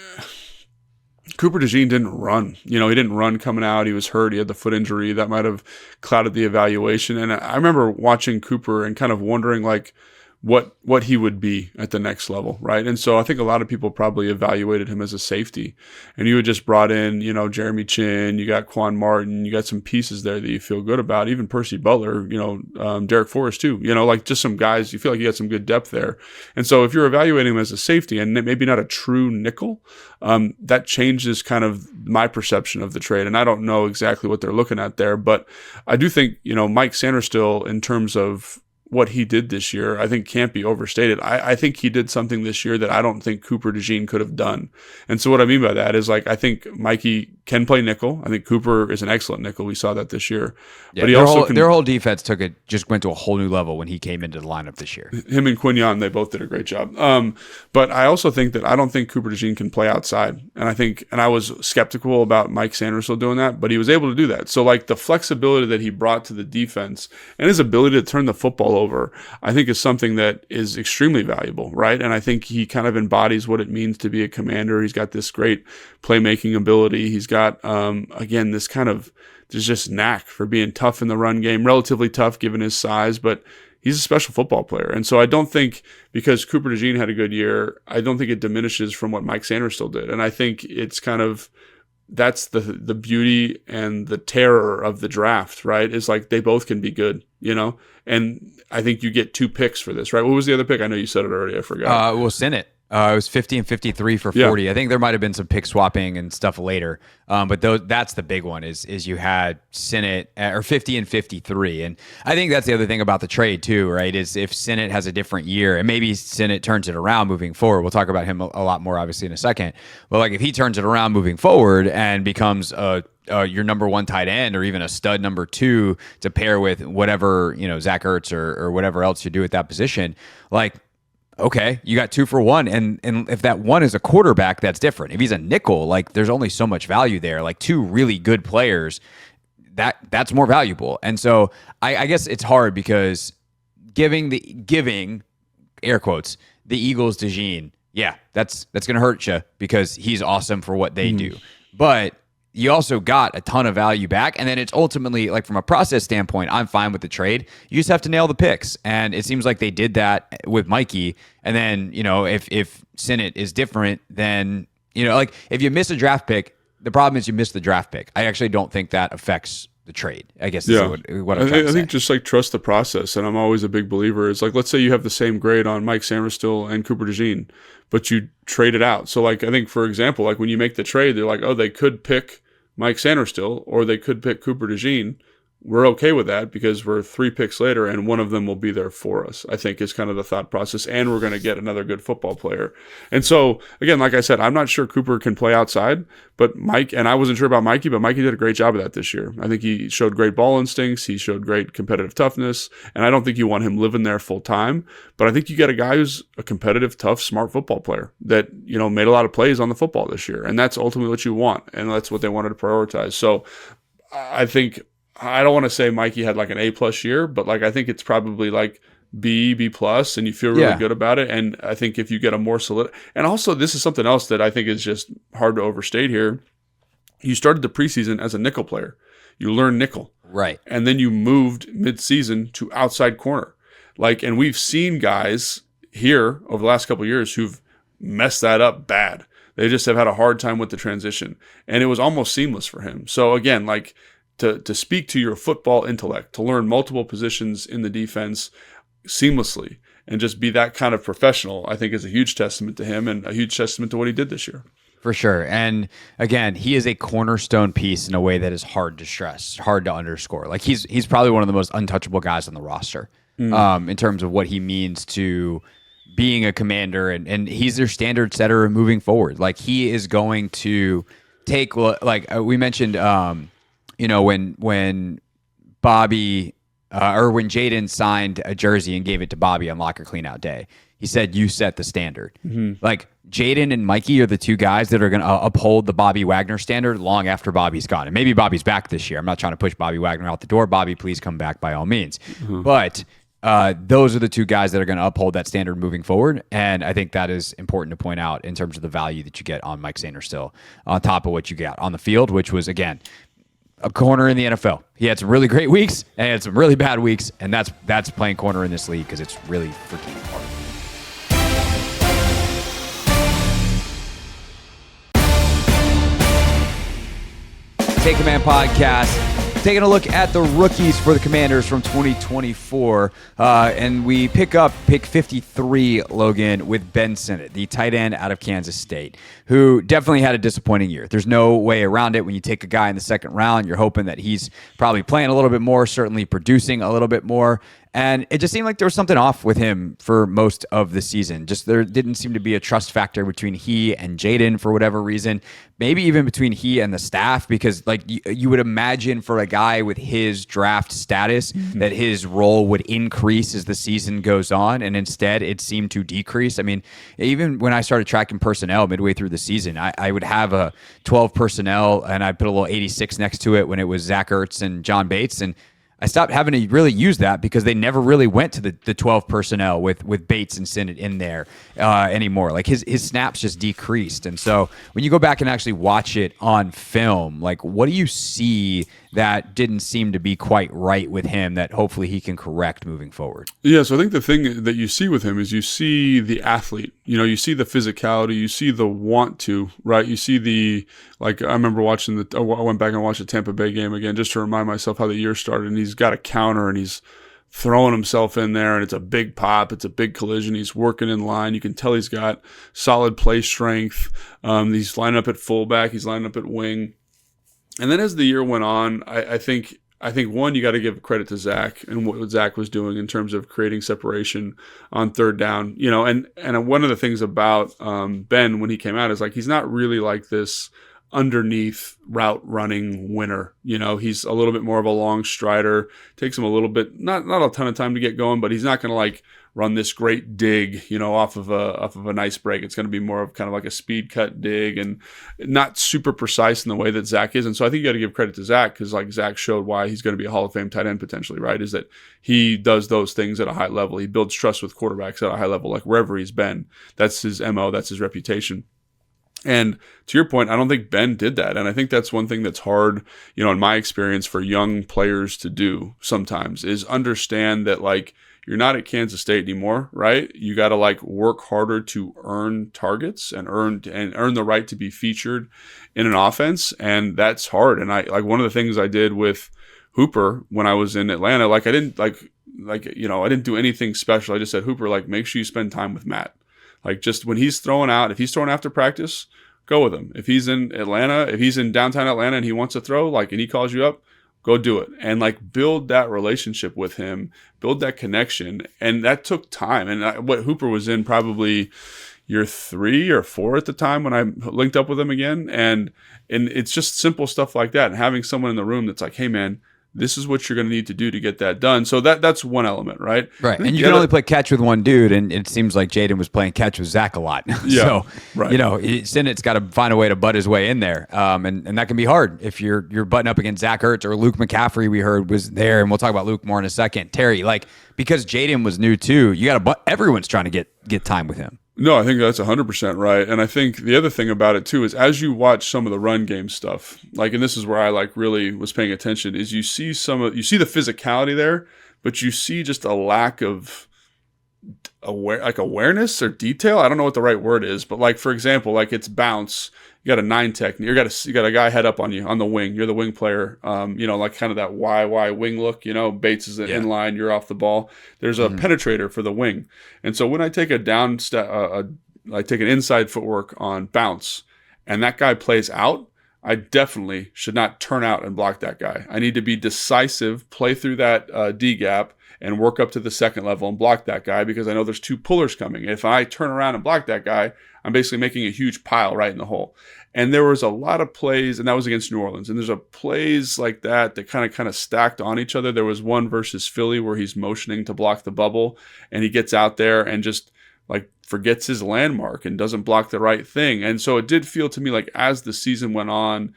Speaker 3: Cooper DeJean didn't run. He didn't run coming out. He was hurt. He had the foot injury. That might have clouded the evaluation. And I remember watching Cooper and kind of wondering, like, what he would be at the next level, right? And so I think a lot of people probably evaluated him as a safety. And you had just brought in, Jeremy Chin, you got Quan Martin, you got some pieces there that you feel good about, even Percy Butler, Derek Forrest too, like just some guys, you feel like you got some good depth there. And so if you're evaluating him as a safety and maybe not a true nickel, that changes kind of my perception of the trade. And I don't know exactly what they're looking at there, but I do think, Mike Sainristil, in terms of what he did this year, I think can't be overstated. I think he did something this year that I don't think Cooper DeJean could have done. And so what I mean by that is, like, I think Mikey can play nickel. I think Cooper is an excellent nickel. We saw that this year.
Speaker 2: Yeah,
Speaker 3: but he
Speaker 2: their whole defense just went to a whole new level when he came into the lineup this year.
Speaker 3: Him and Quinyon, they both did a great job. But I also think that I don't think Cooper DeJean can play outside. And I was skeptical about Mike Sainristil doing that, but he was able to do that. So like the flexibility that he brought to the defense and his ability to turn the football over, I think is something that is extremely valuable, right? And I think he kind of embodies what it means to be a commander. He's got this great playmaking ability. He's got, again, this kind of, there's just knack for being tough in the run game, relatively tough given his size, but he's a special football player. And so I don't think, because Cooper DeJean had a good year, I don't think it diminishes from what Mike Sainristil did. And I think it's kind of, that's the beauty and the terror of the draft, right? Is like they both can be good, And I think you get 2 picks for this, right? What was the other pick? I know you said it already. I forgot.
Speaker 2: Sinnot. It was 50 and 53 for 40. Yeah. I think there might have been some pick swapping and stuff later. But that's the big one is you had Sinnot or 50 and 53. And I think that's the other thing about the trade too, right? Is if Sinnot has a different year and maybe Sinnot turns it around moving forward. We'll talk about him a lot more obviously in a second. But like if he turns it around moving forward and becomes your number 1 tight end or even a stud number 2 to pair with whatever, Zach Ertz or whatever else you do at that position, like, okay, you got 2 for 1. And if that one is a quarterback, that's different. If he's a nickel, like there's only so much value there. Like 2 really good players, that's more valuable. And so I guess it's hard because giving air quotes the Eagles DeJean, yeah, that's gonna hurt you because he's awesome for what they do. But you also got a ton of value back. And then it's ultimately, like from a process standpoint, I'm fine with the trade. You just have to nail the picks. And it seems like they did that with Mikey. And then, if Sinnot is different, then, like if you miss a draft pick, the problem is you miss the draft pick. I actually don't think that affects the trade. I guess that's what I'm trying to say.
Speaker 3: I think just like trust the process. And I'm always a big believer. It's like, let's say you have the same grade on Mike Sainristil and Cooper DeJean, but you trade it out. So like, I think for example, like when you make the trade, they're like, oh, they could pick Mike Sainristil, or they could pick Cooper DeJean. We're okay with that because we're 3 picks later and one of them will be there for us, I think is kind of the thought process. And we're going to get another good football player. And so, again, like I said, I'm not sure Cooper can play outside, but Mike, and I wasn't sure about Mikey, but Mikey did a great job of that this year. I think he showed great ball instincts. He showed great competitive toughness. And I don't think you want him living there full time, but I think you get a guy who's a competitive, tough, smart football player that, made a lot of plays on the football this year. And that's ultimately what you want. And that's what they wanted to prioritize. So I think, I don't want to say Mikey had like an A+ year, but like I think it's probably like B+, and you feel really good about it. And I think if you get a more solid, and also this is something else that I think is just hard to overstate here. You started the preseason as a nickel player. You learned nickel.
Speaker 2: Right. And
Speaker 3: then you moved mid-season to outside corner. Like, and we've seen guys here over the last couple of years who've messed that up bad. They just have had a hard time with the transition, and it was almost seamless for him. So again, like to speak to your football intellect, to learn multiple positions in the defense seamlessly, and just be that kind of professional, I think is a huge testament to him and a huge testament to what he did this year.
Speaker 2: For sure. And again, he is a cornerstone piece in a way that is hard to stress, hard to underscore. Like he's probably one of the most untouchable guys on the roster in terms of what he means to being a Commander, and he's their standard setter moving forward. Like he is going to take, like we mentioned, when Bobby or when Jaden signed a jersey and gave it to Bobby on locker cleanout day, he said, "You set the standard." Like Jaden and Mikey are the two guys that are going to uphold the Bobby Wagner standard long after Bobby's gone. And maybe Bobby's back this year. I'm not trying to push Bobby Wagner out the door. Bobby, please come back by all means. But those are the two guys that are going to uphold that standard moving forward. And I think that is important to point out in terms of the value that you get on Mike Sainristil on top of what you got on the field, which was, again, a corner in the NFL. He had some really great weeks and he had some really bad weeks. And that's playing corner in this league because it's really freaking hard. Take Command Podcast, taking a look at the rookies for the Commanders from 2024. And we pick 53, Logan, with Ben Sinnot, the tight end out of Kansas State, who definitely had a disappointing year. There's no way around it. When you take a guy in the second round, you're hoping that he's probably playing a little bit more, certainly producing a little bit more. And it just seemed like there was something off with him for most of the season. Just there didn't seem to be a trust factor between he and Jaden for whatever reason. Maybe even between he and the staff, because like you would imagine for a guy with his draft status that his role would increase as the season goes on. And instead it seemed to decrease. I mean, even when I started tracking personnel midway through the season, I would have a 12 personnel and I'd put a little 86 next to it when it was Zach Ertz and John Bates. And I stopped having to really use that because they never really went to the 12 personnel with Bates and Sinnot in there anymore. Like his snaps just decreased. And so when you go back and actually watch it on film, like what do you see that didn't seem to be quite right with him that hopefully he can correct moving forward? Yeah,
Speaker 3: so I think the thing that you see with him is you see the athlete. You see the physicality, you see the want to, right? You see the, like, I remember watching I went back and watched the Tampa Bay game again just to remind myself how the year started, and he's got a counter and he's throwing himself in there, and it's a big pop, it's a big collision. He's working in line. You can tell he's got solid play strength. He's lining up at fullback, he's lining up at wing. And then as the year went on, I think one, you got to give credit to Zach and what Zach was doing in terms of creating separation on third down. And one of the things about Ben when he came out is like he's not really like this underneath route running winner. He's a little bit more of a long strider. Takes him a little bit, not a ton of time to get going, but he's not going to like run this great dig, off of a nice break. It's going to be more of kind of like a speed cut dig and not super precise in the way that Zach is. And so I think you got to give credit to Zach because like Zach showed why he's going to be a Hall of Fame tight end potentially, right? Is that he does those things at a high level. He builds trust with quarterbacks at a high level, like wherever he's been. That's his MO. That's his reputation. And to your point, I don't think Ben did that. And I think that's one thing that's hard, in my experience for young players to do sometimes is understand that like, you're not at Kansas State anymore, right? You got to like work harder to earn targets and earn the right to be featured in an offense, and that's hard. And I like one of the things I did with Hooper when I was in Atlanta, like I didn't I didn't do anything special. I just said, Hooper, like make sure you spend time with Matt. Like just when he's throwing out, if he's throwing after practice, go with him. If he's in Atlanta, if he's in downtown Atlanta and he wants to throw, like and he calls you up, go do it. And like build that relationship with him, build that connection. And that took time. And what Hooper was in probably year 3 or 4 at the time when I linked up with him again. And it's just simple stuff like that. And having someone in the room that's like, hey man, this is what you're going to need to do to get that done. So that's one element, right?
Speaker 2: Right. And you can only play catch with one dude, and it seems like Jaden was playing catch with Zach a lot.
Speaker 3: Yeah,
Speaker 2: so,
Speaker 3: right.
Speaker 2: Sinnot's got to find a way to butt his way in there. And that can be hard if you're butting up against Zach Ertz or Luke McCaffrey, we heard was there, and we'll talk about Luke more in a second. Terry, like, because Jaden was new too, you got to everyone's trying to get time with him.
Speaker 3: No, I think that's 100% right. And I think the other thing about it too is as you watch some of the run game stuff, like, and this is where I like really was paying attention, is you see the physicality there, but you see just a lack of awareness or detail. I don't know what the right word is, but like, for example, like it's bounce. You got a 9 technique. You got a guy head up on you on the wing. You're the wing player. Like kind of that Y wing look. Bates is in line. You're off the ball. There's a penetrator for the wing. And so when I take a down step, I take an inside footwork on bounce, and that guy plays out, I definitely should not turn out and block that guy. I need to be decisive, play through that D gap, and work up to the second level and block that guy, because I know there's 2 pullers coming. If I turn around and block that guy, I'm basically making a huge pile right in the hole. And there was a lot of plays, and that was against New Orleans. And there's a plays like that kind of stacked on each other. There was one versus Philly where he's motioning to block the bubble, and he gets out there and just like forgets his landmark and doesn't block the right thing. And so it did feel to me like as the season went on,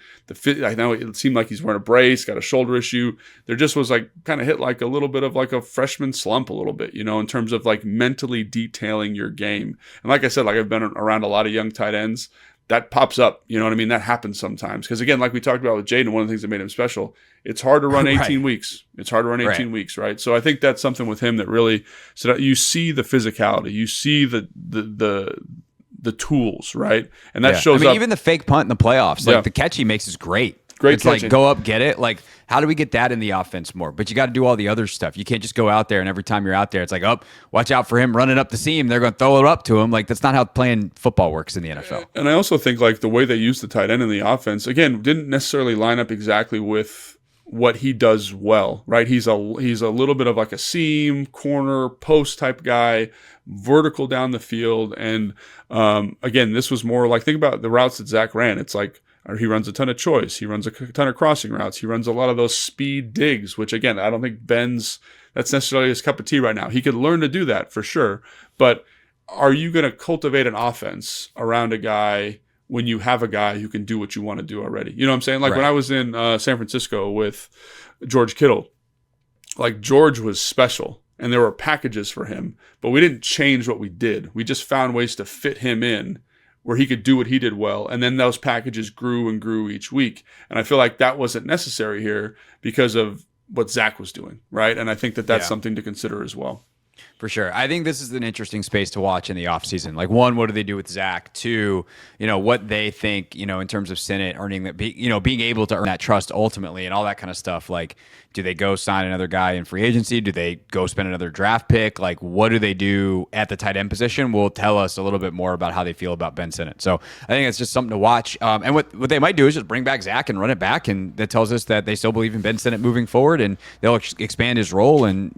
Speaker 3: I know it seemed like he's wearing a brace, got a shoulder issue. There just was like kind of hit like a little bit of like a freshman slump a little bit, in terms of like mentally detailing your game. And like I said, like I've been around a lot of young tight ends. That pops up, you know what I mean? That happens sometimes. Because again, like we talked about with Jaden, one of the things that made him special, it's hard to run 18 weeks. It's hard to run 18 weeks, right? So I think that's something with him that really, so that you see the physicality, you see the tools, right? And that shows up.
Speaker 2: Even the fake punt in the playoffs, like the catch he makes is great. It's catching. Like, go up, get it. Like, how do we get that in the offense more? But you got to do all the other stuff. You can't just go out there and every time you're out there, it's like, oh, watch out for him running up the seam. They're going to throw it up to him. Like, that's not how playing football works in the NFL.
Speaker 3: And I also think, like, the way they use the tight end in the offense, again, didn't necessarily line up exactly with what he does well, right? He's a little bit of like a seam, corner, post type guy, vertical down the field. And again, this was more like, think about the routes that Zach ran. It's like, he runs a ton of choice. He runs a ton of crossing routes. He runs a lot of those speed digs, which again, I don't think that's necessarily his cup of tea right now. He could learn to do that for sure. But are you going to cultivate an offense around a guy when you have a guy who can do what you want to do already? You know what I'm saying? Like when I was in San Francisco with George Kittle, like George was special and there were packages for him, but we didn't change what we did. We just found ways to fit him in where he could do what he did well. And then those packages grew and grew each week. And I feel like that wasn't necessary here because of what Zach was doing, right? And I think that that's something to consider as well.
Speaker 2: For sure. I think this is an interesting space to watch in the offseason. Like, one, what do they do with Zach? Two, what they think, in terms of Sinnot earning that, being able to earn that trust ultimately and all that kind of stuff. Like, do they go sign another guy in free agency? Do they go spend another draft pick? Like, what do they do at the tight end position will tell us a little bit more about how they feel about Ben Sinnot. So I think it's just something to watch. And what they might do is just bring back Zach and run it back. And that tells us that they still believe in Ben Sinnot moving forward, and they'll expand his role. And,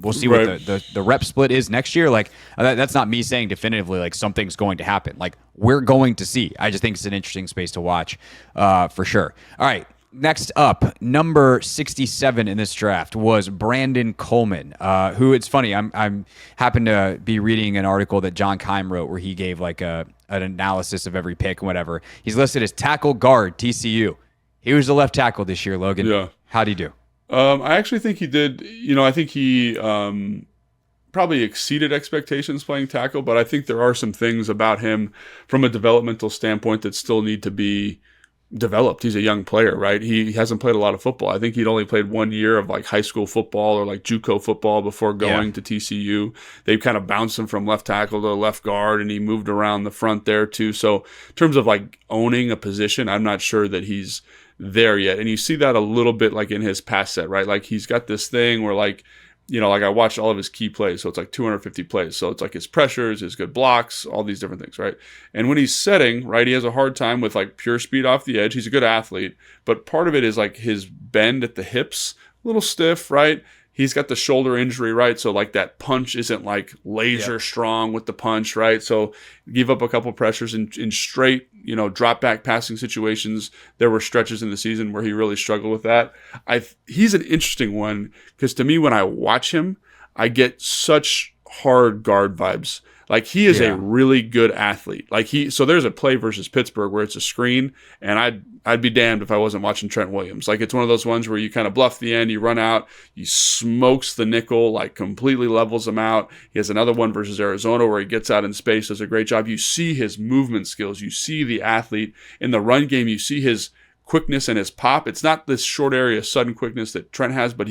Speaker 2: we'll see what the rep split is next year. Like, that's not me saying definitively like something's going to happen. Like, we're going to see. I just think it's an interesting space to watch for sure. All right. Next up, number 67 in this draft was Brandon Coleman, who, it's funny, I'm happened to be reading an article that John Keim wrote where he gave like an analysis of every pick and whatever. He's listed as tackle guard, TCU. He was the left tackle this year, Logan.
Speaker 3: Yeah.
Speaker 2: How'd he do?
Speaker 3: I actually think he did. I think he probably exceeded expectations playing tackle, but I think there are some things about him from a developmental standpoint that still need to be developed. He's a young player, right? He hasn't played a lot of football. I think he'd only played 1 year of like high school football or like JUCO football before going to TCU. They kind of bounced him from left tackle to left guard, and he moved around the front there too. So in terms of like owning a position, I'm not sure that he's there yet. And you see that a little bit like in his pass set, right? Like he's got this thing where like, like I watched all of his key plays. So it's like 250 plays. So it's like his pressures, his good blocks, all these different things, right? And when he's setting, right, he has a hard time with like pure speed off the edge. He's a good athlete, but part of it is like his bend at the hips, a little stiff, right? He's got the shoulder injury, right? So like that punch isn't like laser strong with the punch, right? So give up a couple pressures in straight, drop back passing situations. There were stretches in the season where he really struggled with that. He's an interesting one because to me, when I watch him, I get such hard guard vibes. Like he is a really good athlete. Like so there's a play versus Pittsburgh where it's a screen, and I'd be damned if I wasn't watching Trent Williams. Like it's one of those ones where you kind of bluff the end, you run out, he smokes the nickel, like completely levels him out. He has another one versus Arizona where he gets out in space, does a great job. You see his movement skills, you see the athlete in the run game, you see his quickness and his pop. It's not this short area sudden quickness that Trent has, but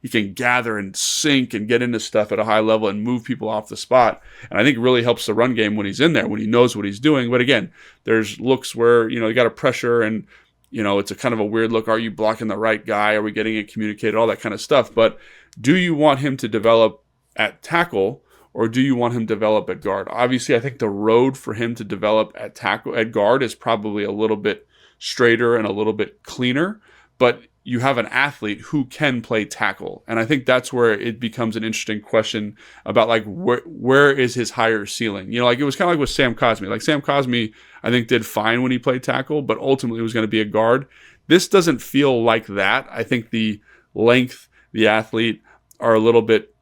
Speaker 3: he can gather and sink and get into stuff at a high level and move people off the spot. And I think it really helps the run game when he's in there, when he knows what he's doing. But again, there's looks where, you got to pressure and, it's a kind of a weird look. Are you blocking the right guy? Are we getting it communicated? All that kind of stuff. But do you want him to develop at tackle, or do you want him to develop at guard? Obviously, I think the road for him to develop at guard is probably a little bit straighter and a little bit cleaner, but you have an athlete who can play tackle. And I think that's where it becomes an interesting question about like where is his higher ceiling? Like it was kind of like with Sam Cosmi. Like Sam Cosmi, I think did fine when he played tackle, but ultimately was going to be a guard. This doesn't feel like that. I think the length, the athlete are a little bit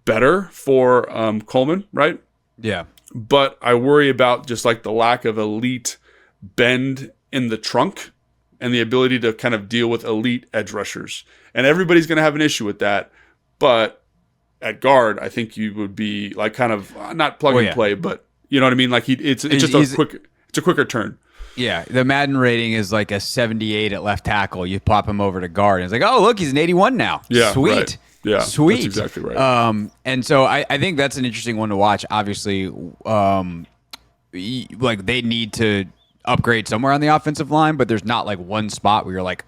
Speaker 3: better for Coleman, right?
Speaker 2: Yeah.
Speaker 3: But I worry about just like the lack of elite bend in the trunk and the ability to kind of deal with elite edge rushers. And everybody's going to have an issue with that. But at guard, I think you would be like kind of not plug and play, but you know what I mean? Like it's just it's a quicker turn.
Speaker 2: Yeah, the Madden rating is like a 78 at left tackle. You pop him over to guard, and it's like, oh, look, he's an 81 now.
Speaker 3: Yeah,
Speaker 2: sweet.
Speaker 3: Right. Yeah,
Speaker 2: sweet.
Speaker 3: That's exactly right.
Speaker 2: And so I think that's an interesting one to watch. Obviously, like they need to upgrade somewhere on the offensive line, but there's not like one spot where you're like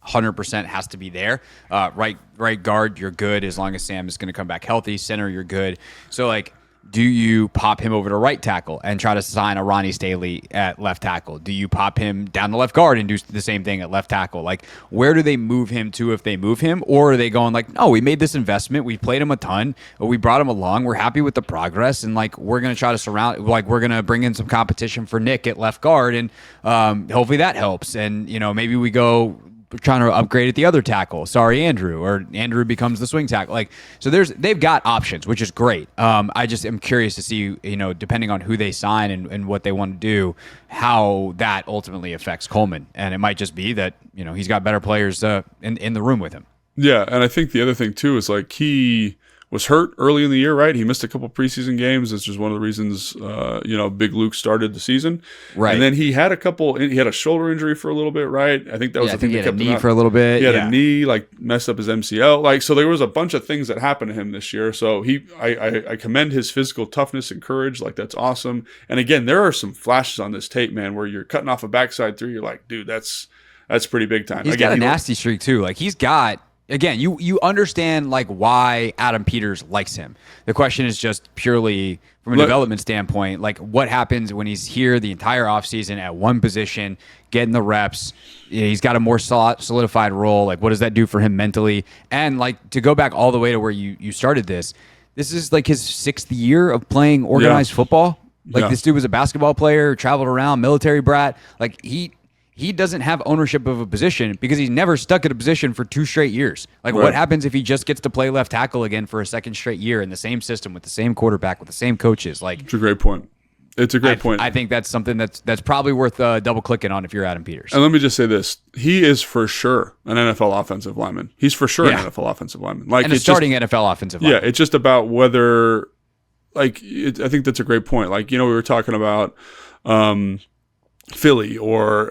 Speaker 2: 100% has to be there. Right guard, you're good as long as Sam is going to come back healthy. Center, you're good. So like, do you pop him over to right tackle and try to sign a Ronnie Staley at left tackle? Do you pop him down to left guard and do the same thing at left tackle? Like, where do they move him to if they move him? Or are they going like, no, we made this investment. We played him a ton. We brought him along. We're happy with the progress. And, like, we're going to try to we're going to bring in some competition for Nick at left guard. And hopefully that helps. And, maybe we go trying to upgrade at the other tackle. Sorry, Andrew, or Andrew becomes the swing tackle. Like, so they've got options, which is great. I just am curious to see, depending on who they sign and what they want to do, how that ultimately affects Coleman. And it might just be that, he's got better players in the room with him.
Speaker 3: Yeah. And I think the other thing too is like he was hurt early in the year, right? He missed a couple preseason games. That's just one of the reasons, Big Luke started the season.
Speaker 2: Right.
Speaker 3: And then he had a shoulder injury for a little bit, right? I think that was the thing that kept him out.
Speaker 2: He had a knee for a little bit.
Speaker 3: He had a knee, like messed up his MCL. Like, so there was a bunch of things that happened to him this year. So I commend his physical toughness and courage. Like, that's awesome. And again, there are some flashes on this tape, man, where you're cutting off a backside three. You're like, dude, that's pretty big time.
Speaker 2: He's got a nasty streak too. Like, he's got... Again, you understand like why Adam Peters likes him. The question is just purely from a development standpoint, like what happens when he's here the entire offseason at one position, getting the reps. He's got a more solidified role. Like, what does that do for him mentally? And like, to go back all the way to where you started this is like his 6th year of playing organized football. Like, this dude was a basketball player, traveled around, military brat. Like, he doesn't have ownership of a position because he's never stuck at a position for 2 straight years. Like, what happens if he just gets to play left tackle again for a 2nd straight year in the same system with the same quarterback, with the same coaches? Like,
Speaker 3: it's a great point. It's a great point.
Speaker 2: I think that's something that's probably worth double clicking on if you're Adam Peters.
Speaker 3: And let me just say this. He is for sure an NFL offensive lineman. He's for sure an NFL offensive lineman. Like,
Speaker 2: and a starting NFL offensive lineman.
Speaker 3: Yeah, it's just about whether, like, I think that's a great point. Like, we were talking about Philly or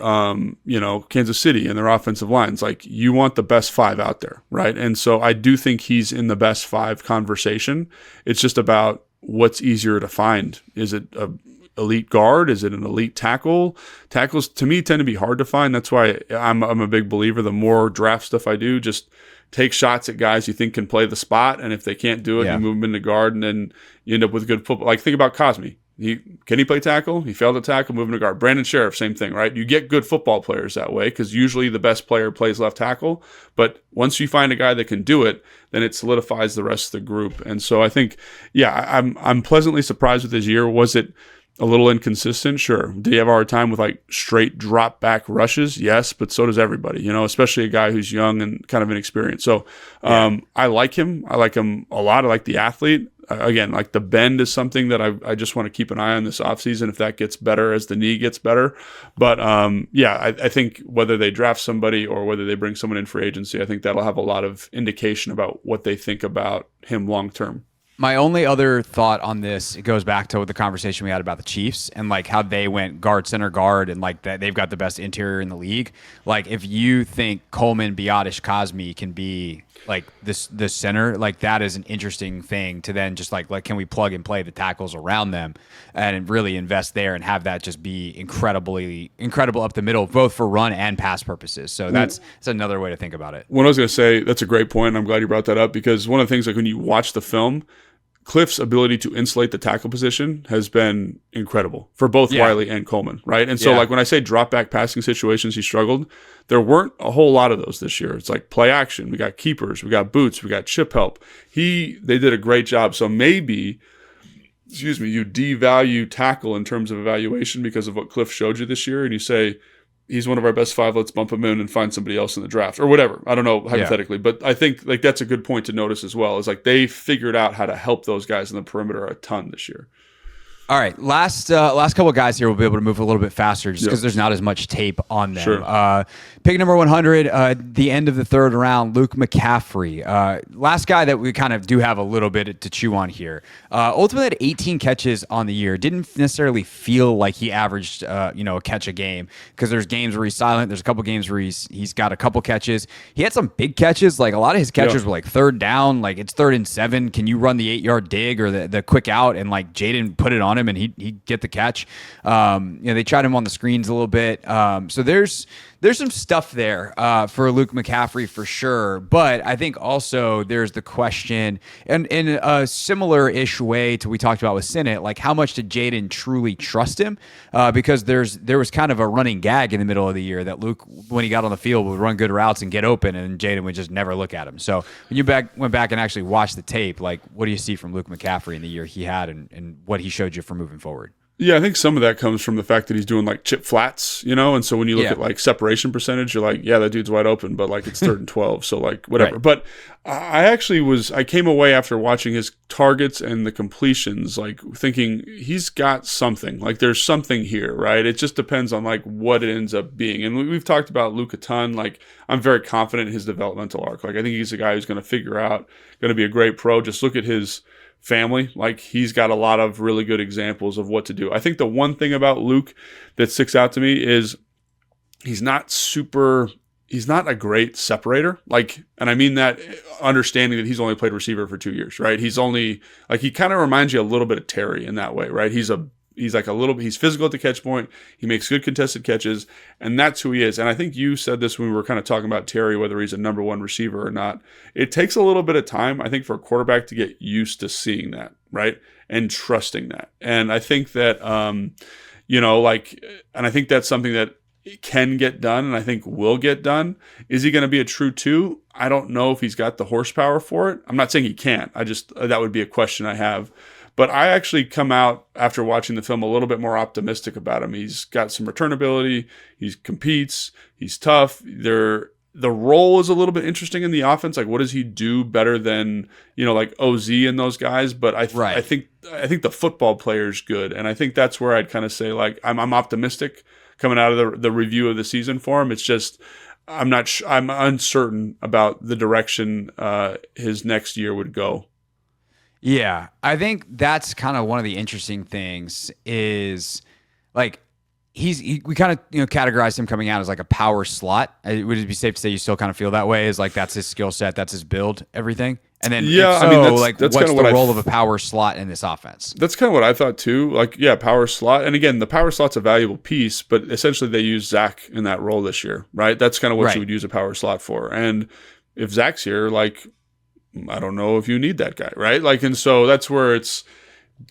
Speaker 3: Kansas City and their offensive lines. Like, you want the best 5 out there, right? And so I do think he's in the best 5 conversation. It's just about what's easier to find. Is it a elite guard? Is it an elite tackle? Tackles to me tend to be hard to find. That's why I'm a big believer. The more draft stuff I do, just take shots at guys you think can play the spot, and if they can't do it, you move them into guard, and then you end up with good football. Like, think about Cosmi. Can he play tackle? He failed at tackle, moving to guard. Brandon Sheriff, same thing, right? You get good football players that way because usually the best player plays left tackle. But once you find a guy that can do it, then it solidifies the rest of the group. And so I think, I'm pleasantly surprised with his year. Was it a little inconsistent? Sure. Did he have a hard time with like straight drop back rushes? Yes, but so does everybody, especially a guy who's young and kind of inexperienced. So I like him. I like him a lot. I like the athlete. Again, like the bend is something that I just want to keep an eye on this offseason if that gets better as the knee gets better. But I think whether they draft somebody or whether they bring someone in for agency, I think that'll have a lot of indication about what they think about him long term.
Speaker 2: My only other thought on this, it goes back to the conversation we had about the Chiefs and like how they went guard, center, guard, and like that they've got the best interior in the league. Like if you think Coleman, Biotish, Cosme can be like the center, like that is an interesting thing to then just like can we plug and play the tackles around them and really invest there and have that just be incredible up the middle, both for run and pass purposes. So that's another way to think about it.
Speaker 3: What I was going to say, that's a great point. I'm glad you brought that up because one of the things like when you watch the film, Cliff's ability to insulate the tackle position has been incredible for both Wiley and Coleman, right? And so like when I say drop back passing situations, he struggled. There weren't a whole lot of those this year. It's like play action. We got keepers, we got boots, we got chip help. They did a great job. So maybe, you devalue tackle in terms of evaluation because of what Cliff showed you this year, and you say, he's one of our best 5. Let's bump him in and find somebody else in the draft or whatever. I don't know hypothetically, but I think like that's a good point to notice as well. Is like they figured out how to help those guys in the perimeter a ton this year.
Speaker 2: All right, last couple of guys here will be able to move a little bit faster just because there's not as much tape on them.
Speaker 3: Sure.
Speaker 2: Pick number 100, the end of the third round, Luke McCaffrey. Last guy that we kind of do have a little bit to chew on here. Ultimately had 18 catches on the year. Didn't necessarily feel like he averaged a catch a game because there's games where he's silent. There's a couple games where he's got a couple catches. He had some big catches. Like a lot of his catches were like third down, like it's 3rd and 7. Can you run the 8-yard dig or the quick out? And like Jaden put it on him and he'd get the catch. They tried him on the screens a little bit. So there's some stuff there for Luke McCaffrey for sure. But I think also there's the question, and in a similar-ish way to we talked about with Sinnot, like how much did Jaden truly trust him? Because there was kind of a running gag in the middle of the year that Luke, when he got on the field, would run good routes and get open, and Jaden would just never look at him. So when you went back and actually watched the tape, like what do you see from Luke McCaffrey in the year he had and what he showed you for moving forward?
Speaker 3: Yeah, I think some of that comes from the fact that he's doing like chip flats, and so when you look at like separation percentage, you're like, yeah, that dude's wide open, but like it's 3rd and 12, so like whatever. Right. But I came away after watching his targets and the completions, like thinking he's got something, like there's something here, right? It just depends on like what it ends up being. And we've talked about Luke a ton. Like I'm very confident in his developmental arc. Like I think he's a guy who's going to figure out, going to be a great pro. Just look at his family. Like he's got a lot of really good examples of what to do. I think the one thing about Luke that sticks out to me is he's not a great separator. Like, and I mean that understanding that he's only played receiver for 2 years, right? He's only like, he kind of reminds you a little bit of Terry in that way, right? He's physical at the catch point. He makes good contested catches, and that's who he is. And I think you said this when we were kind of talking about Terry, whether he's a number 1 receiver or not. It takes a little bit of time, I think, for a quarterback to get used to seeing that, right? And trusting that. And I think that, and I think that's something that can get done, and I think will get done. Is he going to be a true 2? I don't know if he's got the horsepower for it. I'm not saying he can't. That would be a question I have. But I actually come out after watching the film a little bit more optimistic about him. He's got some return ability. He competes. He's tough. The role is a little bit interesting in the offense. Like, what does he do better than, like OZ and those guys? But I think the football player's good. And I think that's where I'd kind of say, like, I'm optimistic coming out of the review of the season for him. It's just, I'm uncertain about the direction his next year would go.
Speaker 2: Yeah, I think that's kind of one of the interesting things is like we kind of categorize him coming out as like a power slot. Would it be safe to say you still kind of feel that way? Is like that's his skill set, that's his build, everything? And then that's what's the role of a power slot in this offense? That's
Speaker 3: kind of what I thought too. Like, yeah, power slot. And again, the power slot's a valuable piece, but essentially they use Zach in that role this year, right? That's kind of what you would use a power slot for. And if Zach's here, like, I don't know if you need that guy, right? Like, and so that's where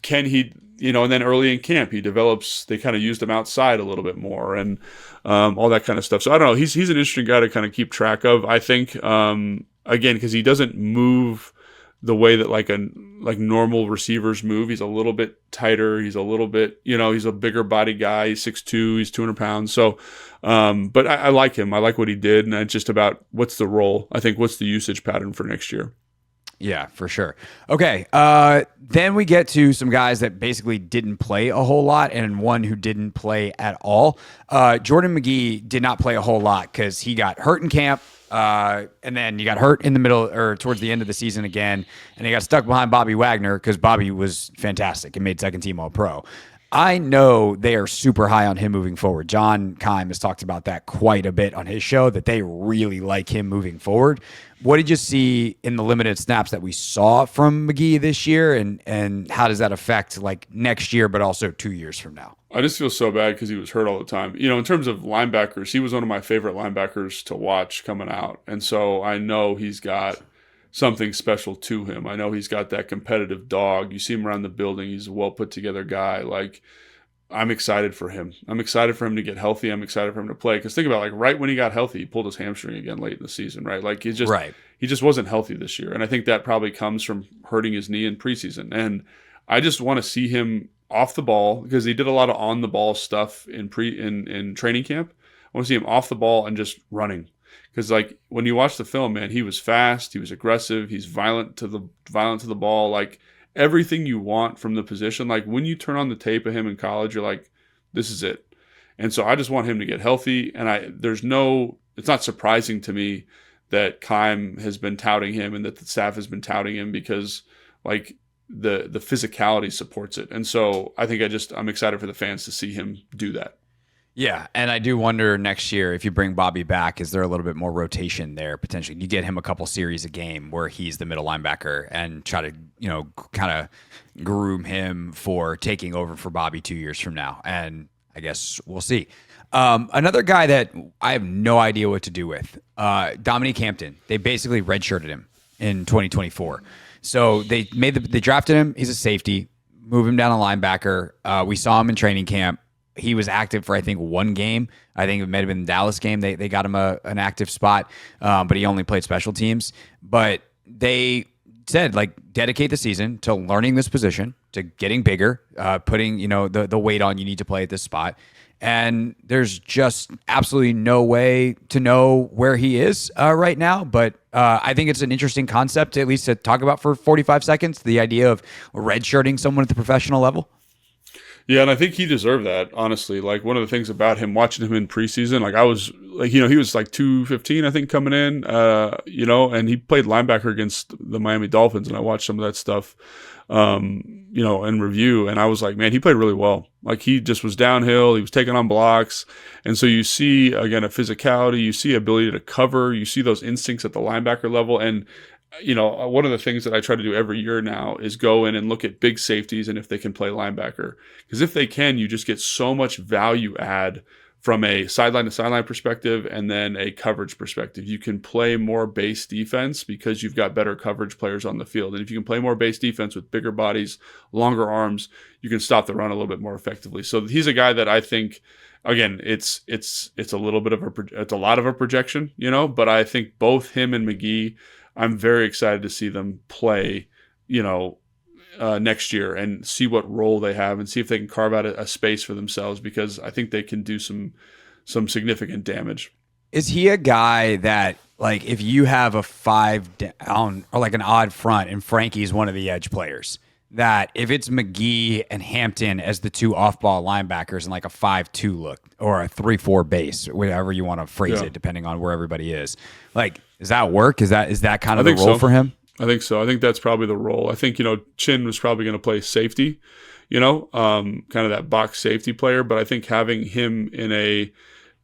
Speaker 3: can he, and then early in camp, they kind of used him outside a little bit more and all that kind of stuff. So I don't know. He's an interesting guy to kind of keep track of, I think, again, because he doesn't move the way that like normal receivers move. He's a little bit tighter. He's a little bit, he's a bigger body guy. He's 6'2", he's 200 pounds. So, but I like him. I like what he did. And it's just about what's the role. I think what's the usage pattern for next year.
Speaker 2: Yeah, for sure. Okay, then we get to some guys that basically didn't play a whole lot and one who didn't play at all. Jordan McGee did not play a whole lot because he got hurt in camp, And then you got hurt in the middle or towards the end of the season again, and he got stuck behind Bobby Wagner because Bobby was fantastic and made second team All-Pro. I know they are super high on him moving forward. John Keim has talked about that quite a bit on his show, that they really like him moving forward. What did you see in the limited snaps that we saw from McGee this year, and how does that affect like next year, but also 2 years from now?
Speaker 3: I just feel so bad because he was hurt all the time. You know, in terms of linebackers, he was one of my favorite linebackers to watch coming out. And so I know he's got something special to him. I know he's got that competitive dog. You see him around the building. He's a well put together guy. Like, I'm excited for him. I'm excited for him to get healthy. I'm excited for him to play. Because think about, like, right when he got healthy, he pulled his hamstring again late in the season, right? Like, he just wasn't healthy this year. And I think that probably comes from hurting his knee in preseason. And I just want to see him off the ball, because he did a lot of on the ball stuff in training camp. I want to see him off the ball and just running. Because, like, when you watch the film, man, he was fast, he was aggressive, he's violent to the ball, like everything you want from the position. Like, when you turn on the tape of him in college, you're like, this is it. And so I just want him to get healthy. And it's not surprising to me that Keim has been touting him and that the staff has been touting him, because like the physicality supports it. And so I think I'm excited for the fans to see him do that.
Speaker 2: Yeah, and I do wonder next year, if you bring Bobby back, is there a little bit more rotation there potentially? You get him a couple series a game where he's the middle linebacker and try to, kind of groom him for taking over for Bobby 2 years from now. And I guess we'll see. Another guy that I have no idea what to do with, Dominique Hampton. They basically redshirted him in 2024. So they drafted him. He's a safety. Move him down a linebacker. We saw him in training camp. He was active for, I think, one game. I think it might have been the Dallas game. They got him an active spot, but he only played special teams. But they said, like, dedicate the season to learning this position, to getting bigger, putting, the weight on you need to play at this spot. And there's just absolutely no way to know where he is right now. But I think it's an interesting concept, at least to talk about for 45 seconds, the idea of redshirting someone at the professional level.
Speaker 3: Yeah, and I think he deserved that, honestly. Like, one of the things about him, watching him in preseason, like, I was like, he was like 215, I think, coming in, and he played linebacker against the Miami Dolphins, and I watched some of that stuff, in review, and I was like, man, he played really well. Like, he just was downhill, he was taking on blocks, and so you see, again, a physicality, you see ability to cover, you see those instincts at the linebacker level, and one of the things that I try to do every year now is go in and look at big safeties and if they can play linebacker. Because if they can, you just get so much value add from a sideline to sideline perspective and then a coverage perspective. You can play more base defense because you've got better coverage players on the field. And if you can play more base defense with bigger bodies, longer arms, you can stop the run a little bit more effectively. So he's a guy that I think, again, it's a little bit of it's a lot of a projection, but I think both him and McGee, I'm very excited to see them play, next year and see what role they have and see if they can carve out a space for themselves, because I think they can do some significant damage.
Speaker 2: Is he a guy that, like, if you have a 5 down or like an odd front and Frankie's one of the edge players, that if it's McGee and Hampton as the two off-ball linebackers in like a 5-2 look or a 3-4 base, whatever you want to phrase it, depending on where everybody is, like, does that work? Is that kind of the role for him?
Speaker 3: I think so. I think that's probably the role. I think, Chin was probably going to play safety, kind of that box safety player. But I think having him in a,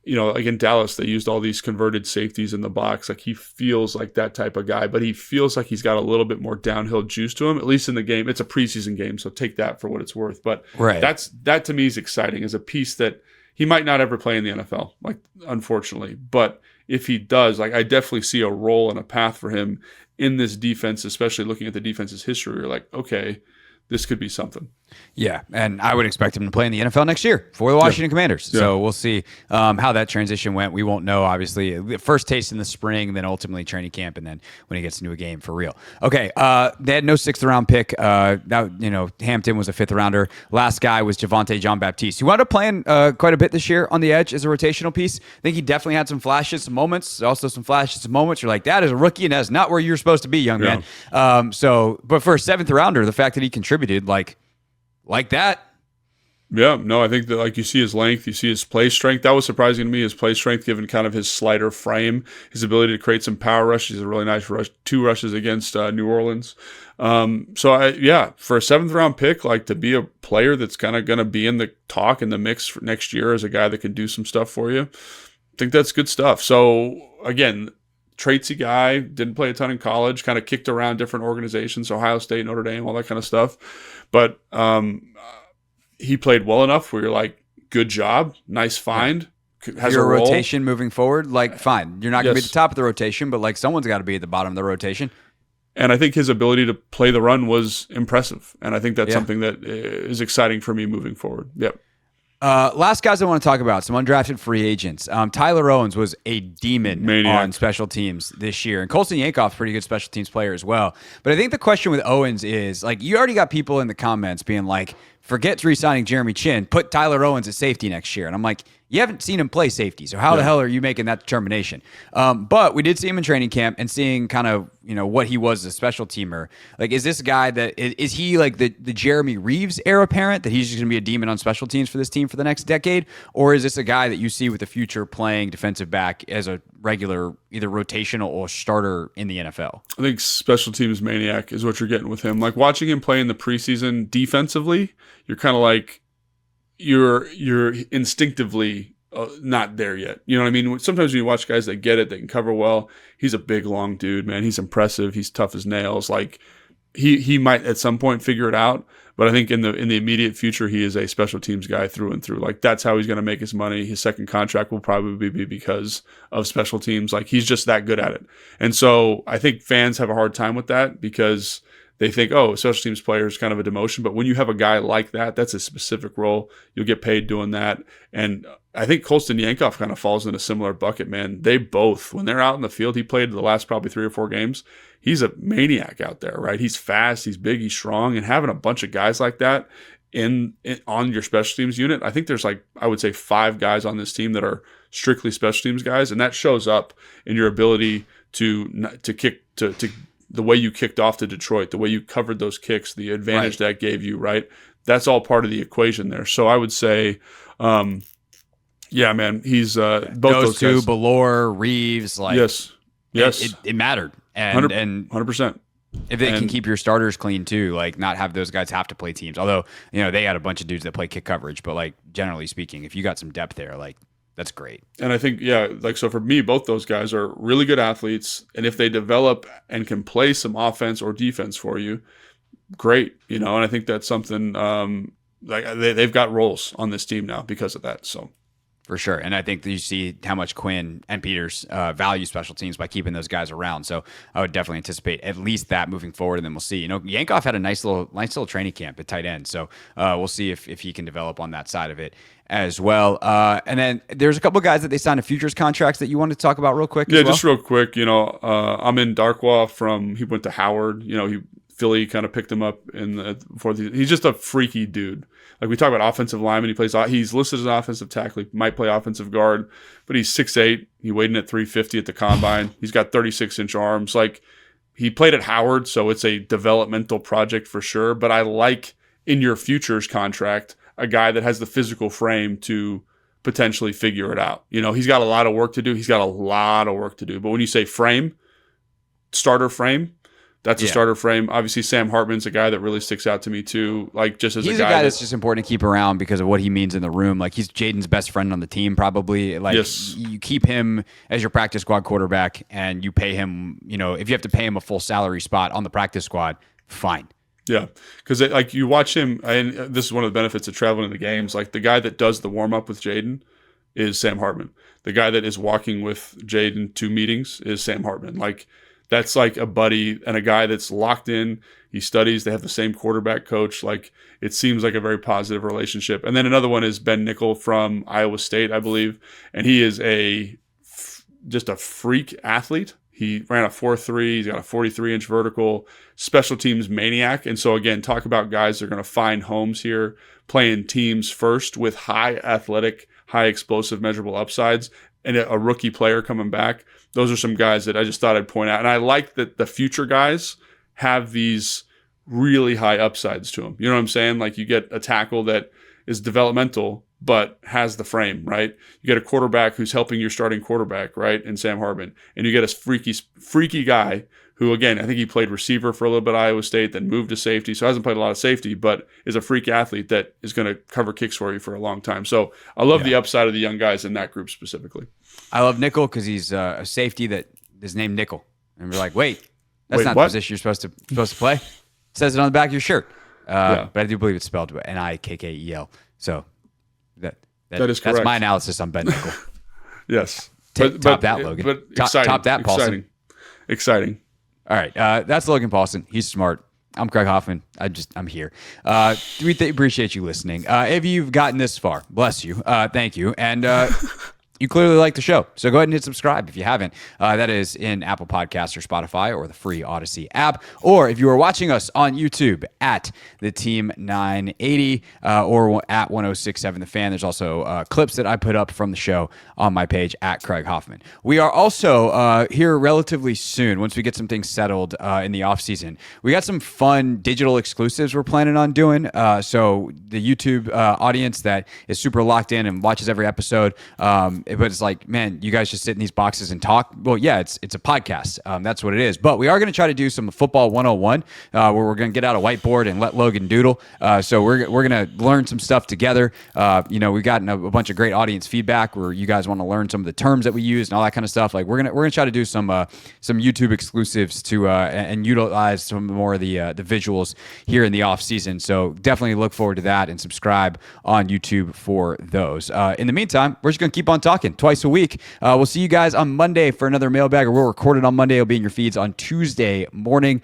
Speaker 3: like in Dallas, they used all these converted safeties in the box. Like, he feels like that type of guy, but he feels like he's got a little bit more downhill juice to him, at least in the game. It's a preseason game, so take that for what it's worth. But that to me is exciting, as a piece that he might not ever play in the NFL, like, unfortunately. But if he does, like, I definitely see a role and a path for him in this defense, especially looking at the defense's history. You're like, okay, this could be something.
Speaker 2: Yeah, and I would expect him to play in the NFL next year for the Washington Commanders. Yeah. So we'll see how that transition went. We won't know, obviously. The first taste in the spring, then ultimately training camp, and then when he gets into a game for real. Okay, they had no 6th-round pick. Hampton was a 5th-rounder. Last guy was Javonte Jean-Baptiste. He wound up playing quite a bit this year on the edge as a rotational piece. I think he definitely had some flashes, some moments. Also some flashes, some moments. You're like, that is a rookie, and that's not where you're supposed to be, young man. But for a 7th-rounder, the fact that he contributed like that,
Speaker 3: Yeah, no, I think that like you see his length, you see his play strength. That was surprising to me, his play strength, given kind of his slighter frame, his ability to create some power rushes. A really nice rush, 2 rushes against New Orleans. For a 7th-round pick, like to be a player that's kind of going to be in the talk in the mix for next year as a guy that can do some stuff for you, I think that's good stuff. So again, traitsy guy, didn't play a ton in college, kind of kicked around different organizations, Ohio State, Notre Dame, all that kind of stuff. But he played well enough where you're like, good job, nice find. Yeah. Has
Speaker 2: your
Speaker 3: a role.
Speaker 2: Rotation moving forward, like fine. You're not going to be
Speaker 3: Yes.
Speaker 2: at the top of the rotation, but like someone's got to be at the bottom of the rotation.
Speaker 3: And I think his ability to play the run was impressive. And I think that's something that is exciting for me moving forward. Yep.
Speaker 2: Last guys I want to talk about, some undrafted free agents. Tyler Owens was a demon
Speaker 3: Maniac.
Speaker 2: on special teams this year. And Colson Yankoff's a pretty good special teams player as well. But I think the question with Owens is, like, you already got people in the comments being like, forget re-signing Jeremy Chin, put Tyler Owens at safety next year. And I'm like, you haven't seen him play safety, so how the hell are you making that determination? But we did see him in training camp and seeing kind of, what he was as a special teamer. Like, is this a guy that is he like the Jeremy Reeves heir apparent that he's just going to be a demon on special teams for this team for the next decade? Or is this a guy that you see with the future playing defensive back as a regular either rotational or starter in the NFL?
Speaker 3: I think special teams maniac is what you're getting with him. Like watching him play in the preseason defensively, you're kind of like, you're instinctively not there yet. You know what I mean? Sometimes when you watch guys that get it, they can cover well. He's a big, long dude, man. He's impressive. He's tough as nails. Like he might at some point figure it out, but I think in the immediate future, he is a special teams guy through and through. Like that's how he's going to make his money. His second contract will probably be because of special teams. Like he's just that good at it. And so I think fans have a hard time with that because they think, oh, special teams player is kind of a demotion. But when you have a guy like that, that's a specific role. You'll get paid doing that. And I think Colston Yankoff kind of falls in a similar bucket, man. They both, when they're out in the field, he played the last probably 3 or 4 games. He's a maniac out there, right? He's fast, he's big, he's strong. And having a bunch of guys like that on your special teams unit, I think there's like, I would say 5 guys on this team that are strictly special teams guys. And that shows up in your ability to kick, to the way you kicked off to Detroit, the way you covered those kicks, the advantage that gave you, right? That's all part of the equation there. So I would say, yeah, man, he's both those
Speaker 2: two,
Speaker 3: guys.
Speaker 2: Ballore, Reeves, like
Speaker 3: Yes.
Speaker 2: it mattered. And
Speaker 3: 100%.
Speaker 2: If they can keep your starters clean too, like not have those guys have to play teams. Although, they had a bunch of dudes that play kick coverage, but like generally speaking, if you got some depth there, like that's great.
Speaker 3: And I think, so for me, both those guys are really good athletes. And if they develop and can play some offense or defense for you, great. And I think that's something they've got roles on this team now because of that. So.
Speaker 2: For sure. And I think that you see how much Quinn and Peters value special teams by keeping those guys around. So I would definitely anticipate at least that moving forward, and then we'll see. Yankoff had a nice little training camp at tight end. So we'll see if he can develop on that side of it as well. And then there's a couple of guys that they signed a futures contracts that you wanted to talk about real quick.
Speaker 3: Yeah, just real quick. Amin Darkwa he went to Howard. Philly kind of picked him up he's just a freaky dude. Like we talk about offensive lineman, he's listed as an offensive tackle. He might play offensive guard, but he's 6'8". He weighed in at 350 at the combine. He's got 36-inch arms. Like he played at Howard, so it's a developmental project for sure. But I like in your futures contract a guy that has the physical frame to potentially figure it out. He's got a lot of work to do. But when you say starter frame, that's a starter frame. Obviously, Sam Hartman's a guy that really sticks out to me too. Like just as
Speaker 2: he's
Speaker 3: a guy
Speaker 2: that's just important to keep around because of what he means in the room. Like he's Jaden's best friend on the team, probably. Like you keep him as your practice squad quarterback, and you pay him. If you have to pay him a full salary spot on the practice squad, fine.
Speaker 3: Yeah, because you watch him, and this is one of the benefits of traveling in the games. Like the guy that does the warm up with Jaden is Sam Hartman. The guy that is walking with Jaden to meetings is Sam Hartman. Like. That's like a buddy and a guy that's locked in. He studies. They have the same quarterback coach. Like it seems like a very positive relationship. And then another one is Ben Nickel from Iowa State, I believe. And he is just a freak athlete. He ran a 4.3. He's got a 43-inch vertical, special teams maniac. And so again, talk about guys that are going to find homes here, playing teams first with high athletic, high explosive measurable upsides, and a rookie player coming back. Those are some guys that I just thought I'd point out. And I like that the future guys have these really high upsides to them. You know what I'm saying? Like you get a tackle that is developmental, but has the frame, right? You get a quarterback who's helping your starting quarterback, right, in Sam Hartman. And you get a freaky guy who, again, I think he played receiver for a little bit at Iowa State, then moved to safety. So hasn't played a lot of safety, but is a freak athlete that is going to cover kicks for you for a long time. So I love the upside of the young guys in that group specifically.
Speaker 2: I love Nickel because he's a safety that is named Nickel. And we're like, wait, that's not
Speaker 3: what?
Speaker 2: the position you're supposed to play. It says it on the back of your shirt. But I do believe it's spelled Nikkel. So that is correct. That's my analysis on Ben Nickel.
Speaker 3: Yes.
Speaker 2: Top that, Logan.
Speaker 3: But exciting.
Speaker 2: Top that, Paulsen.
Speaker 3: Exciting.
Speaker 2: All right. That's Logan Paulsen. He's smart. I'm Craig Hoffman. I'm here. We appreciate you listening. If you've gotten this far, bless you. Thank you. And you clearly like the show. So go ahead and hit subscribe if you haven't. That is in Apple Podcasts or Spotify or the free Odyssey app. Or if you are watching us on YouTube at the Team 980 or at 1067 The Fan, there's also clips that I put up from the show on my page at Craig Hoffman. We are also here relatively soon, once we get some things settled in the off season. We got some fun digital exclusives we're planning on doing. So the YouTube audience that is super locked in and watches every episode, but it's like, man, you guys just sit in these boxes and talk. Well, yeah, it's a podcast. That's what it is. But we are going to try to do some football 101 where we're going to get out a whiteboard and let Logan doodle. So we're going to learn some stuff together. We've gotten a bunch of great audience feedback where you guys want to learn some of the terms that we use and all that kind of stuff. Like we're gonna try to do some YouTube exclusives to and utilize some more of the visuals here in the off season. So definitely look forward to that and subscribe on YouTube for those. In the meantime, we're just going to keep on talking twice a week. We'll see you guys on Monday for another mailbag, or we'll record it on Monday. It'll be in your feeds on Tuesday morning.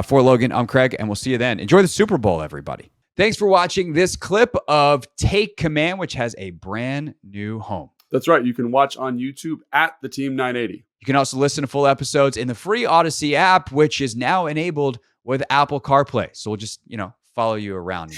Speaker 2: For Logan, I'm Craig, and we'll see you then. Enjoy the Super Bowl, everybody. Thanks for watching this clip of Take Command, which has a brand new home.
Speaker 3: That's right. You can watch on YouTube at the Team 980.
Speaker 2: You can also listen to full episodes in the free Odyssey app, which is now enabled with Apple CarPlay. So we'll just, follow you around.